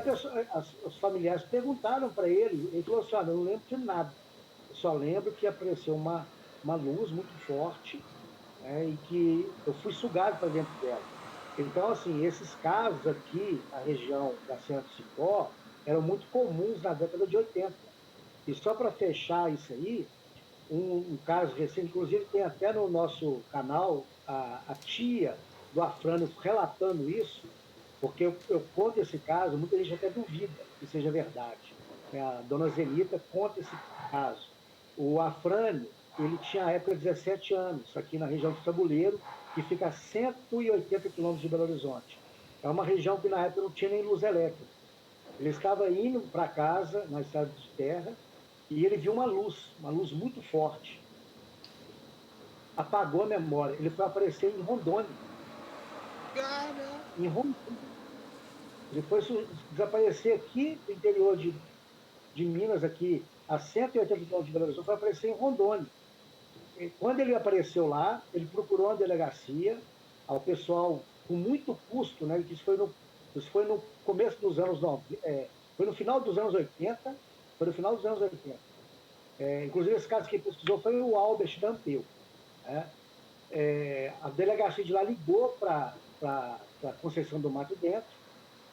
os familiares perguntaram para ele falou assim: olha, eu não lembro de nada, eu só lembro que apareceu uma luz muito forte, né, e que eu fui sugado para dentro dela. Então, assim, esses casos aqui na região da Serra do Cipó eram muito comuns na década de 80. E só para fechar isso aí, um caso recente, inclusive tem até no nosso canal a tia do Afrânio relatando isso, porque eu conto esse caso, muita gente até duvida que seja verdade. A dona Zenita conta esse caso. O Afrânio, ele tinha à época 17 anos, aqui na região do Tabuleiro, que fica a 180 quilômetros de Belo Horizonte. É uma região que na época não tinha nem luz elétrica. Ele estava indo para casa, na estrada de terra, e ele viu uma luz muito forte. Apagou a memória. Ele foi aparecer em Rondônia. Cara, Em Rondônia. Ele foi desaparecer aqui do interior de Minas, aqui a 180 quilômetros de Belo Horizonte, foi aparecer em Rondônia. E quando ele apareceu lá, ele procurou uma delegacia, ao pessoal, com muito custo, né? Isso foi no começo dos anos 90, foi no final dos anos 80, foi no final dos anos 80. Inclusive, esse caso que ele pesquisou foi o Albert Dampeu. Né? A delegacia de lá ligou para a Conceição do Mato Dentro,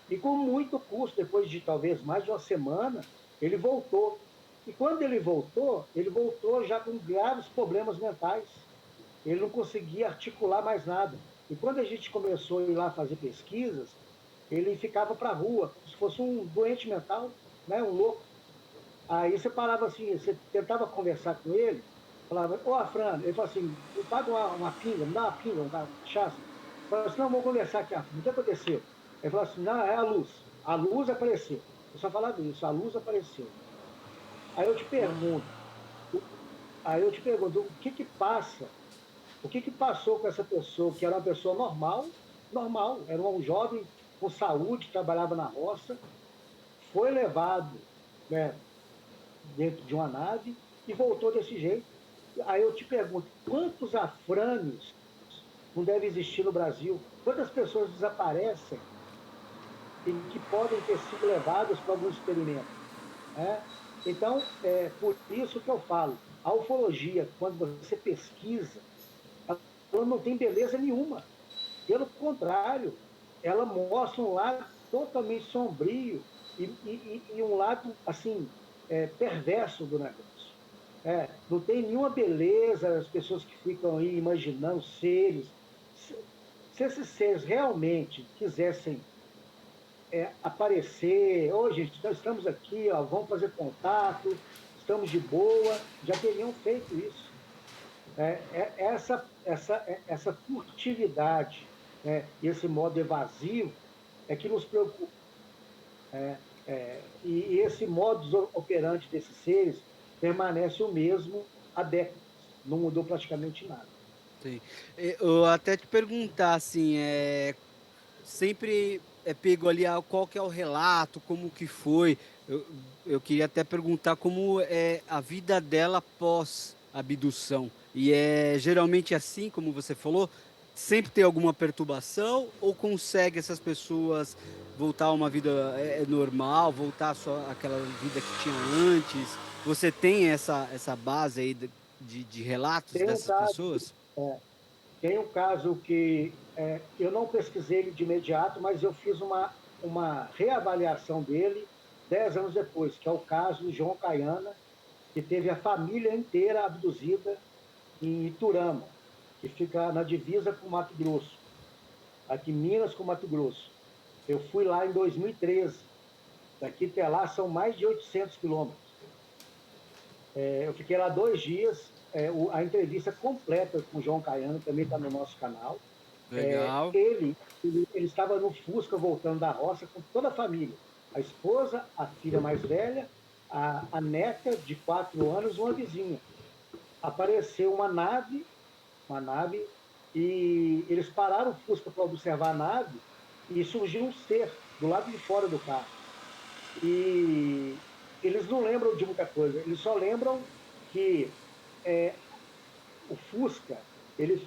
e com muito custo, depois de talvez mais de uma semana, ele voltou. E quando ele voltou já com graves problemas mentais. Ele não conseguia articular mais nada. E quando a gente começou a ir lá fazer pesquisas, ele ficava para a rua, como se fosse um doente mental, né, um louco. Aí você parava assim, você tentava conversar com ele, falava: ô Afrano, ele falou assim: me paga uma pinga, me dá uma pinga, uma cachaça. Eu falava assim: não, vamos conversar aqui, Afrano, o que aconteceu? Ele falou assim: não, é a luz. A luz apareceu. Eu só falava isso, a luz apareceu. Aí eu te nossa. pergunto, aí eu te pergunto, o que passou com essa pessoa, que era uma pessoa normal, normal, era um jovem com saúde, trabalhava na roça, foi levado, né, dentro de uma nave e voltou desse jeito. Aí eu te pergunto, quantos afrânios não devem existir no Brasil? Quantas pessoas desaparecem e que podem ter sido levadas para algum experimento? Né? Então, é por isso que eu falo, a ufologia, quando você pesquisa, ela não tem beleza nenhuma. Pelo contrário, ela mostra um lado totalmente sombrio e um lado, assim, perverso do negócio. Não tem nenhuma beleza as pessoas que ficam aí imaginando seres. Se esses seres realmente quisessem aparecer, ô gente, nós estamos aqui, ó, vamos fazer contato, estamos de boa, já teriam feito isso. Essa furtividade, né, e esse modo evasivo é que nos preocupa. E esse modus operandi desses seres permanece o mesmo há décadas, não mudou praticamente nada. Sim. Eu até te perguntar, assim, sempre é pego ali qual que é o relato, como que foi. Eu queria até perguntar como é a vida dela pós abdução. E é geralmente assim, como você falou, sempre tem alguma perturbação ou consegue essas pessoas voltar a uma vida normal, voltar só àquela vida que tinha antes? Você tem essa base aí de relatos Tem um dessas caso, pessoas? tem um caso que eu não pesquisei ele de imediato, mas eu fiz uma reavaliação dele 10 anos depois, que é o caso do João Caiana, que teve a família inteira abduzida em Iturama, que fica na divisa com Mato Grosso, aqui em Minas com Mato Grosso. Eu fui lá em 2013. Daqui até lá são mais de 800 quilômetros. Eu fiquei lá 2 dias. A entrevista completa com o João Caiano também está no nosso canal. Legal. Ele estava no Fusca voltando da roça com toda a família. A esposa, a filha mais velha, a neta de 4 anos, uma vizinha. Apareceu uma nave, e eles pararam o Fusca para observar a nave e surgiu um ser do lado de fora do carro. E eles não lembram de muita coisa, eles só lembram que é, o Fusca ele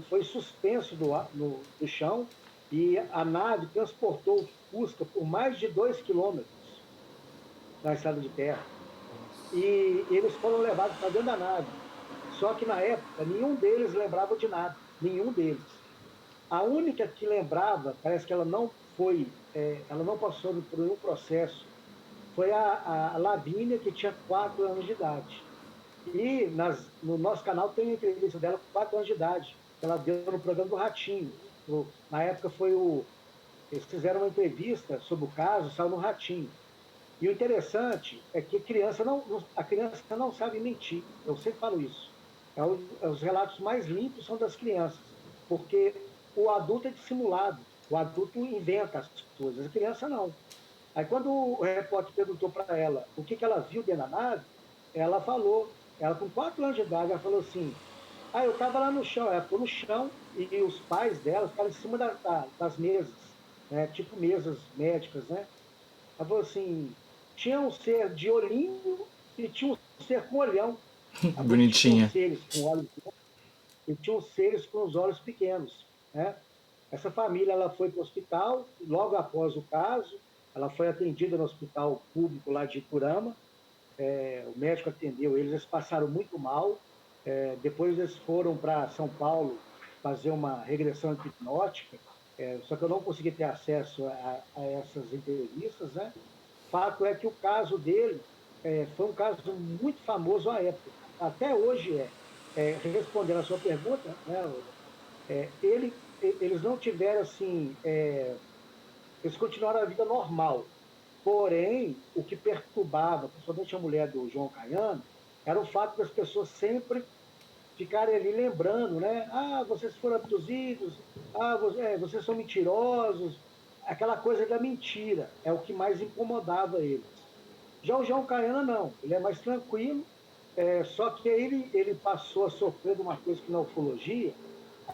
foi suspenso do chão e a nave transportou o Fusca por mais de 2 quilômetros na estrada de terra. Nossa. E eles foram levados para dentro da nave. Só que na época nenhum deles lembrava de nada, nenhum deles. A única que lembrava, parece que ela não foi, ela não passou por nenhum processo, foi a Lavínia, que tinha 4 anos de idade. E no nosso canal tem uma entrevista dela com 4 anos de idade, que ela deu no programa do Ratinho. Na época eles fizeram uma entrevista sobre o caso, saiu no Ratinho. E o interessante é que a criança não sabe mentir. Eu sempre falo isso. Os relatos mais limpos são das crianças, porque o adulto é dissimulado, o adulto inventa as coisas, a criança não. Aí quando o repórter perguntou para ela o que ela viu dentro da nave, ela falou, ela com 4 anos de idade, ela falou assim, eu estava lá no chão, ela ficou no chão e os pais dela ficaram em cima das mesas, né, tipo mesas médicas, né? Ela falou assim, tinha um ser de olhinho e tinha um ser com olhão. Ela falou que tinha uns Bonitinha. seres com olhos e tinha uns seres com os olhos pequenos, né? Essa família ela foi para o hospital, logo após o caso, ela foi atendida no hospital público lá de Iturama, o médico atendeu eles, eles passaram muito mal, depois eles foram para São Paulo fazer uma regressão hipnótica, só que eu não consegui ter acesso a essas entrevistas, né? Fato é que o caso dele foi um caso muito famoso à época, até hoje respondendo a sua pergunta, né, eles não tiveram assim, eles continuaram a vida normal. Porém, o que perturbava, principalmente a mulher do João Caiano, era o fato das pessoas sempre ficarem ali lembrando, né? Vocês foram abduzidos, vocês são mentirosos. Aquela coisa da mentira é o que mais incomodava eles. Já o João Caiana não, ele é mais tranquilo, só que ele passou a sofrer de uma coisa que na ufologia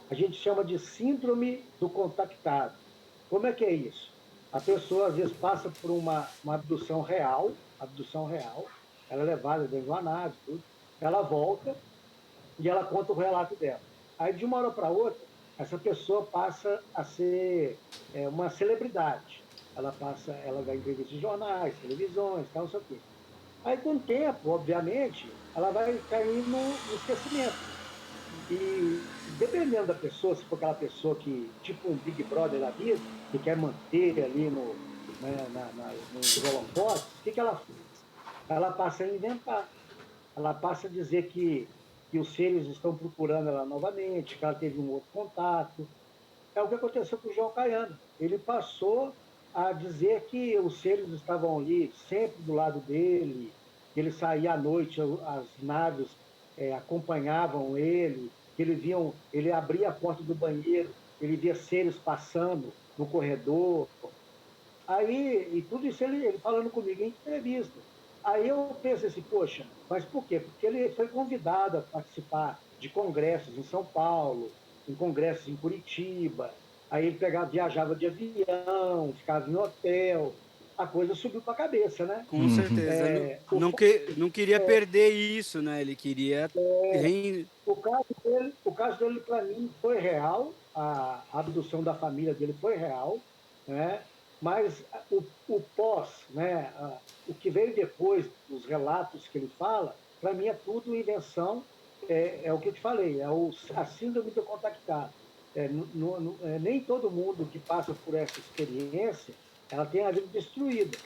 a gente chama de síndrome do contactado. Como é que é isso? A pessoa às vezes passa por uma abdução real, ela é levada dentro de uma nave, tudo, ela volta e ela conta o relato dela. Aí de uma hora para outra, essa pessoa passa a ser uma celebridade. Ela dá entrevistas em jornais, televisões, tal, não sei o quê. Aí com o tempo, obviamente, ela vai cair no esquecimento. E dependendo da pessoa, se for aquela pessoa que, tipo um Big Brother da vida, que quer manter ali né, nos holofotes, o que ela faz? Ela passa a inventar. Ela passa a dizer que os seres estão procurando ela novamente, que ela teve um outro contato. É o que aconteceu com o João Caiano. Ele passou a dizer que os seres estavam ali sempre do lado dele, que ele saía à noite, as naves acompanhavam ele, que ele abria a porta do banheiro, ele via seres passando no corredor. Aí, e tudo isso ele falando comigo em entrevista. Aí eu pensei assim, poxa, mas por quê? Porque ele foi convidado a participar de congressos em São Paulo, em congressos em Curitiba. Aí ele viajava de avião, ficava em hotel. A coisa subiu para a cabeça, né? Com certeza. Não, É, não queria perder isso, né? Ele queria. o caso dele para mim foi real, a abdução da família dele foi real, né? Mas o pós, né? O que veio depois, os relatos que ele fala, para mim é tudo invenção, é o que eu te falei, a síndrome do contactado. Nem todo mundo que passa por essa experiência, ela tem a vida destruída.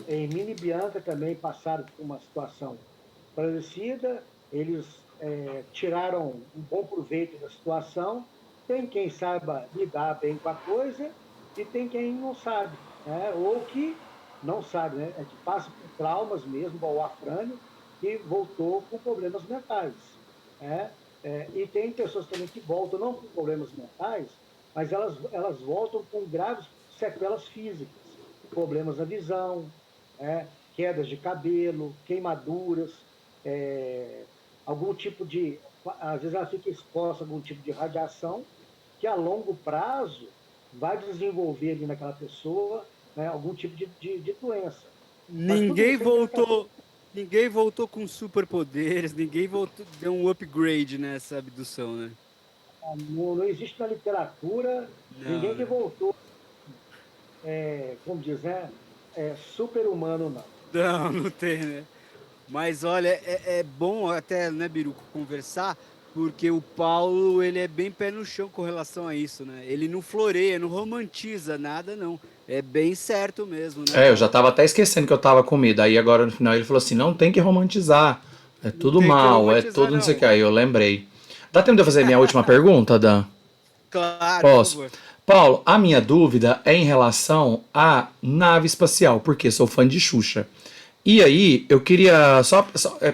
Emília e Bianca também passaram por uma situação parecida, eles tiraram um bom proveito da situação. Tem quem saiba lidar bem com a coisa e tem quem não sabe, né? Ou que não sabe, né? É que passa por traumas mesmo, igual o Afrânio, que voltou com problemas mentais, né? E tem pessoas também que voltam não com problemas mentais, mas elas voltam com graves sequelas físicas, problemas na visão, né? Quedas de cabelo, queimaduras, é, algum tipo de. Às vezes ela fica exposta a algum tipo de radiação que a longo prazo vai desenvolver ali naquela pessoa, né, algum tipo de doença. Mas tudo Ninguém isso é tratamento. voltou. Ninguém voltou com superpoderes, ninguém voltou, deu um upgrade nessa abdução, né? Não existe na literatura Não, ninguém que né? voltou, como diz, né, super-humano, não. Não, não tem, né? Mas olha, é bom até, né, Biru, conversar, porque o Paulo, ele é bem pé no chão com relação a isso, né? Ele não floreia, não romantiza nada, não. É bem certo mesmo, né, Eu já Paulo? tava até esquecendo que eu tava com medo. Aí agora no final ele falou assim: não tem que romantizar. É Não tudo tem que mal, é romantizar, tudo não sei o que. não. Aí eu lembrei. Dá tempo de eu fazer minha última pergunta, Dan? Claro, por Posso? favor. Paulo, a minha dúvida é em relação à nave espacial, porque sou fã de Xuxa. E aí, eu queria,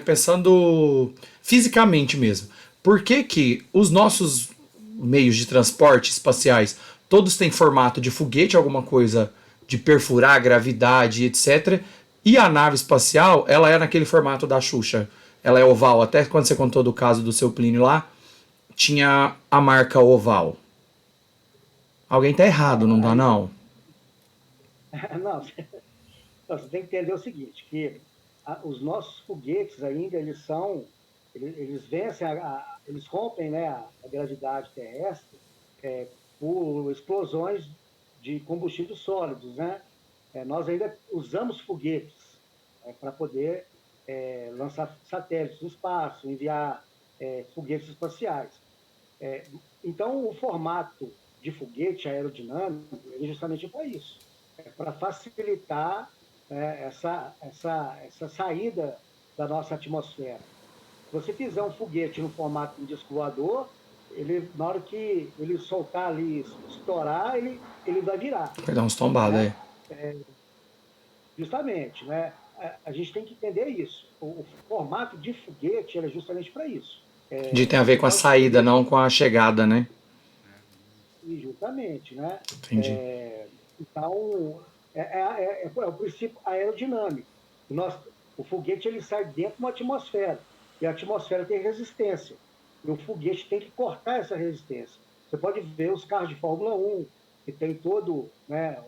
pensando fisicamente mesmo, por que que os nossos meios de transporte espaciais todos têm formato de foguete, alguma coisa de perfurar, gravidade, etc. E a nave espacial, ela é naquele formato da Xuxa. Ela é oval, até quando você contou do caso do seu Plínio lá, tinha a marca oval. Alguém tá errado, Não, não tá aí, não? não, você tem que entender o seguinte, que os nossos foguetes ainda, eles vencem, eles rompem, né, a gravidade terrestre por explosões de combustíveis sólidos, né? Nós ainda usamos foguetes para poder lançar satélites no espaço, enviar foguetes espaciais. Então, o formato de foguete aerodinâmico ele justamente é para isso, para facilitar essa saída da nossa atmosfera. Se você fizer um foguete no formato de um disco voador, na hora que ele soltar ali, estourar, ele vai virar, Vai dar uns tombadas aí. né? Justamente, né? A gente tem que entender isso. O formato de foguete é justamente para isso. De tem a ver Você com a pode saída, escolher não com a chegada, né? justamente, né? Entendi. Então, é o princípio aerodinâmico. O foguete ele sai dentro de uma atmosfera, e a atmosfera tem resistência. E o foguete tem que cortar essa resistência. Você pode ver os carros de Fórmula 1, que tem todo, né,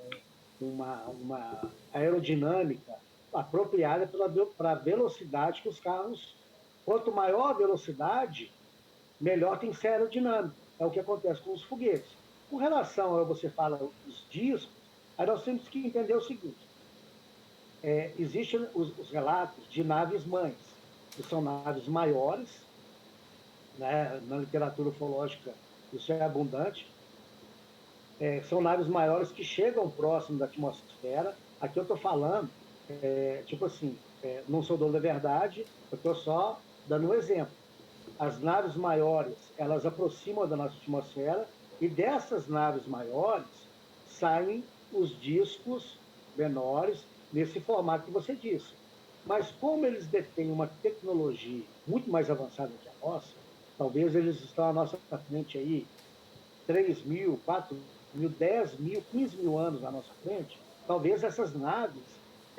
uma aerodinâmica apropriada para a velocidade que os carros. Quanto maior a velocidade, melhor tem que ser aerodinâmico. É o que acontece com os foguetes. Com relação a você fala os discos, aí nós temos que entender o seguinte: existem os relatos de naves mães, que são naves maiores, né? Na literatura ufológica isso é abundante, são naves maiores que chegam próximo da atmosfera. Aqui eu estou falando, tipo assim, não sou dono da verdade, eu estou só dando um exemplo. As naves maiores, elas aproximam da nossa atmosfera e dessas naves maiores saem os discos menores nesse formato que você disse. Mas como eles detêm uma tecnologia muito mais avançada que a nossa, talvez eles estão à nossa frente aí 3.000, 4.000, 10.000, 15.000 anos à nossa frente, talvez essas naves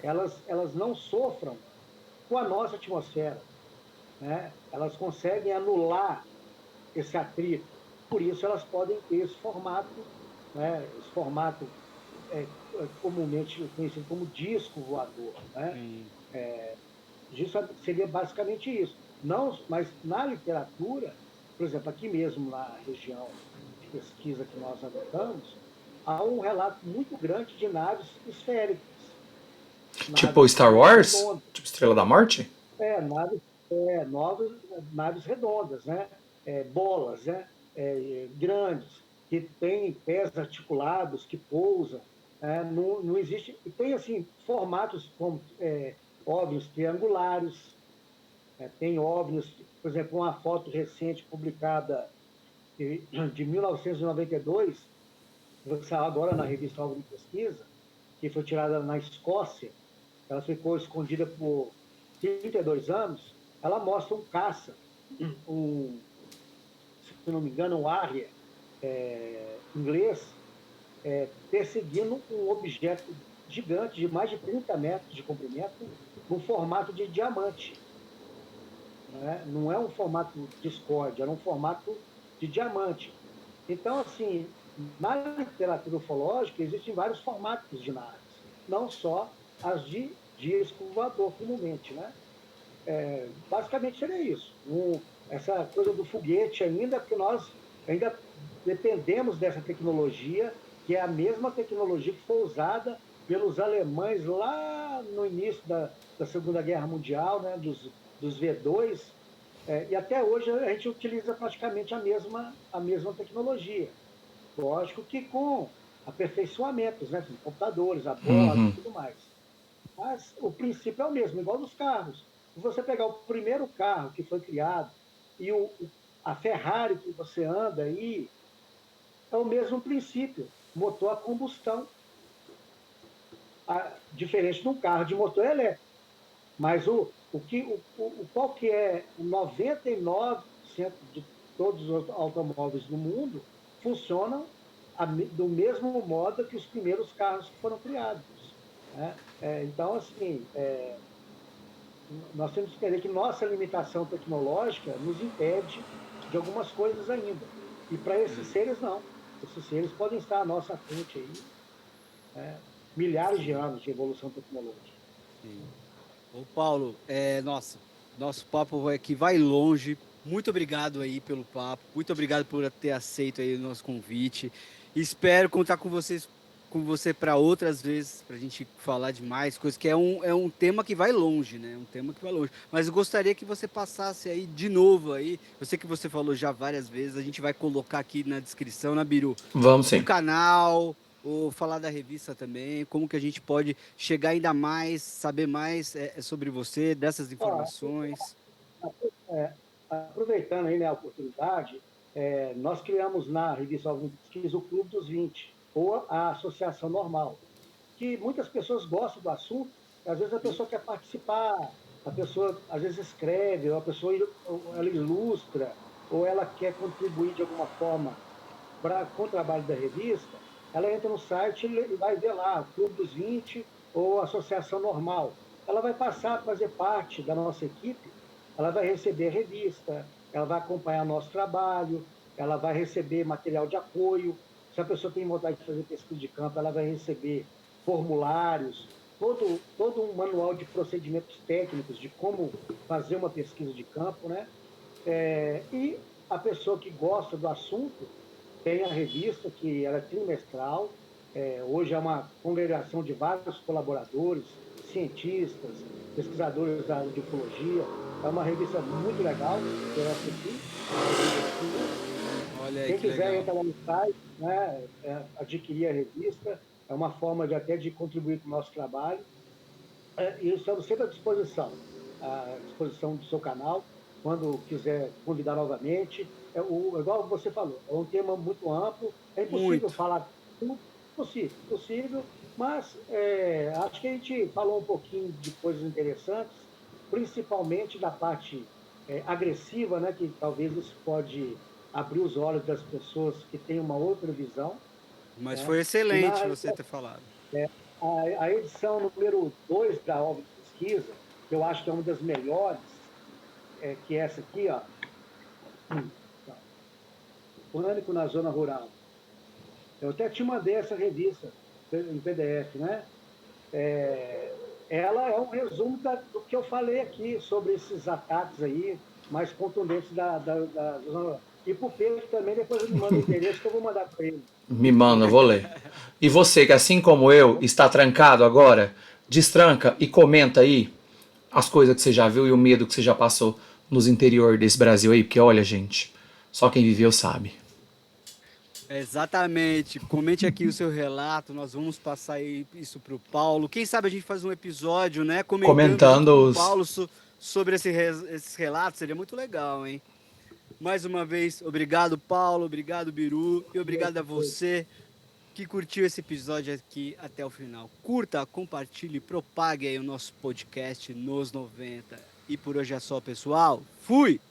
elas não sofram com a nossa atmosfera, né? Elas conseguem anular esse atrito. Por isso elas podem ter esse formato, né? Esse formato é, comumente conhecido como disco voador, né? Sim. Isso seria basicamente isso. Não, mas na literatura, por exemplo, aqui mesmo na região de pesquisa que nós habitamos, há um relato muito grande de naves esféricas, Tipo naves Star Wars? redondas, Tipo Estrela da Morte? naves, novas, naves redondas, né? Bolas, né? Grandes, que têm pés articulados, que pousam. Não existe. E tem assim formatos como OVNIs triangulares, tem OVNIs, por exemplo, uma foto recente publicada de 1992, que saiu agora na revista OVNI Pesquisa, que foi tirada na Escócia, ela ficou escondida por 32 anos, ela mostra um caça, um, se não me engano, um Harrier inglês, perseguindo um objeto gigante de mais de 30 metros de comprimento, no formato de diamante. Né? Não é um formato Discord, era um formato de diamante. Então, assim, na literatura ufológica existem vários formatos de naves, não só as de disco voador comumente, né? Basicamente seria isso. Essa coisa do foguete ainda, porque nós ainda dependemos dessa tecnologia, que é a mesma tecnologia que foi usada pelos alemães lá no início da Segunda Guerra Mundial, né, dos V2, e até hoje a gente utiliza praticamente a mesma tecnologia. Lógico que com aperfeiçoamentos, né, com computadores, a bordo e Uhum. tudo mais. Mas o princípio é o mesmo, igual dos carros. Se você pegar o primeiro carro que foi criado e a Ferrari que você anda aí, é o mesmo princípio, motor a combustão, diferente de um carro de motor elétrico. Mas qual que é o 99% de todos os automóveis do mundo funcionam do mesmo modo que os primeiros carros que foram criados. Né? Então, assim, nós temos que entender que nossa limitação tecnológica nos impede de algumas coisas ainda. E para esses Sim. seres, não. Esses seres podem estar à nossa frente aí, milhares de Sim. anos de evolução tecnológica. Sim. Ô Paulo, nossa, nosso papo aqui vai longe. Muito obrigado aí pelo papo. Muito obrigado por ter aceito aí o nosso convite. Espero contar com você para outras vezes, para a gente falar de mais coisas, que é um tema que vai longe, né? Um tema que vai longe. Mas eu gostaria que você passasse aí de novo aí. Eu sei que você falou já várias vezes, a gente vai colocar aqui na descrição, na Biru, Vamos o sim. canal, ou falar da revista também, como que a gente pode chegar ainda mais, saber mais sobre você, dessas Ó, informações. é, aproveitando aí, né, a oportunidade, nós criamos na revista Alvin Pesquisa o Clube dos 20, ou a Associação Normal, que muitas pessoas gostam do assunto, e às vezes a Sim. pessoa quer participar, a pessoa às vezes escreve, ou a pessoa ela ilustra, ou ela quer contribuir de alguma forma com o trabalho da revista, ela entra no site e vai ver lá, Clube dos 20 ou Associação Normal. Ela vai passar a fazer parte da nossa equipe, ela vai receber revista, ela vai acompanhar nosso trabalho, ela vai receber material de apoio. Se a pessoa tem vontade de fazer pesquisa de campo, ela vai receber formulários, todo um manual de procedimentos técnicos de como fazer uma pesquisa de campo, né? E a pessoa que gosta do assunto tem a revista, que ela é trimestral, hoje é uma congregação de vários colaboradores, cientistas, pesquisadores da área de ufologia. É uma revista muito legal, que é essa aqui, a revista Sua. Olha aí Quem que quiser legal. entrar lá no site, né, adquirir a revista, é uma forma de até de contribuir com o nosso trabalho. E estamos sempre à disposição do seu canal, quando quiser convidar novamente. Igual você falou, é um tema muito amplo, é impossível Muito. falar tudo, possível, mas acho que a gente falou um pouquinho de coisas interessantes, principalmente da parte agressiva, né, que talvez isso pode abrir os olhos das pessoas que têm uma outra visão, Mas né? foi E excelente você ter falado. a edição número 2 da obra de pesquisa, que eu acho que é uma das melhores, que é essa aqui, ó, Pânico na Zona Rural. Eu até te mandei essa revista em PDF, né? Ela é um resumo do que eu falei aqui sobre esses ataques aí, mais contundentes da Zona Rural. E pro Pedro também, depois eu me mando o endereço que eu vou mandar para ele. Me manda, eu vou ler. E você que, assim como eu, está trancado agora, destranca e comenta aí as coisas que você já viu e o medo que você já passou nos interior desse Brasil aí, porque olha, gente, só quem viveu sabe. Exatamente. Comente aqui o seu relato. Nós vamos passar isso para o Paulo. Quem sabe a gente faz um episódio, né? Comentando junto Comentando com o os. Paulo sobre esses relatos. Seria muito legal, hein? Mais uma vez, obrigado, Paulo. Obrigado, Biru. E obrigado a você que curtiu esse episódio aqui até o final. Curta, compartilhe, propague aí o nosso podcast nos 90. E por hoje é só, pessoal. Fui!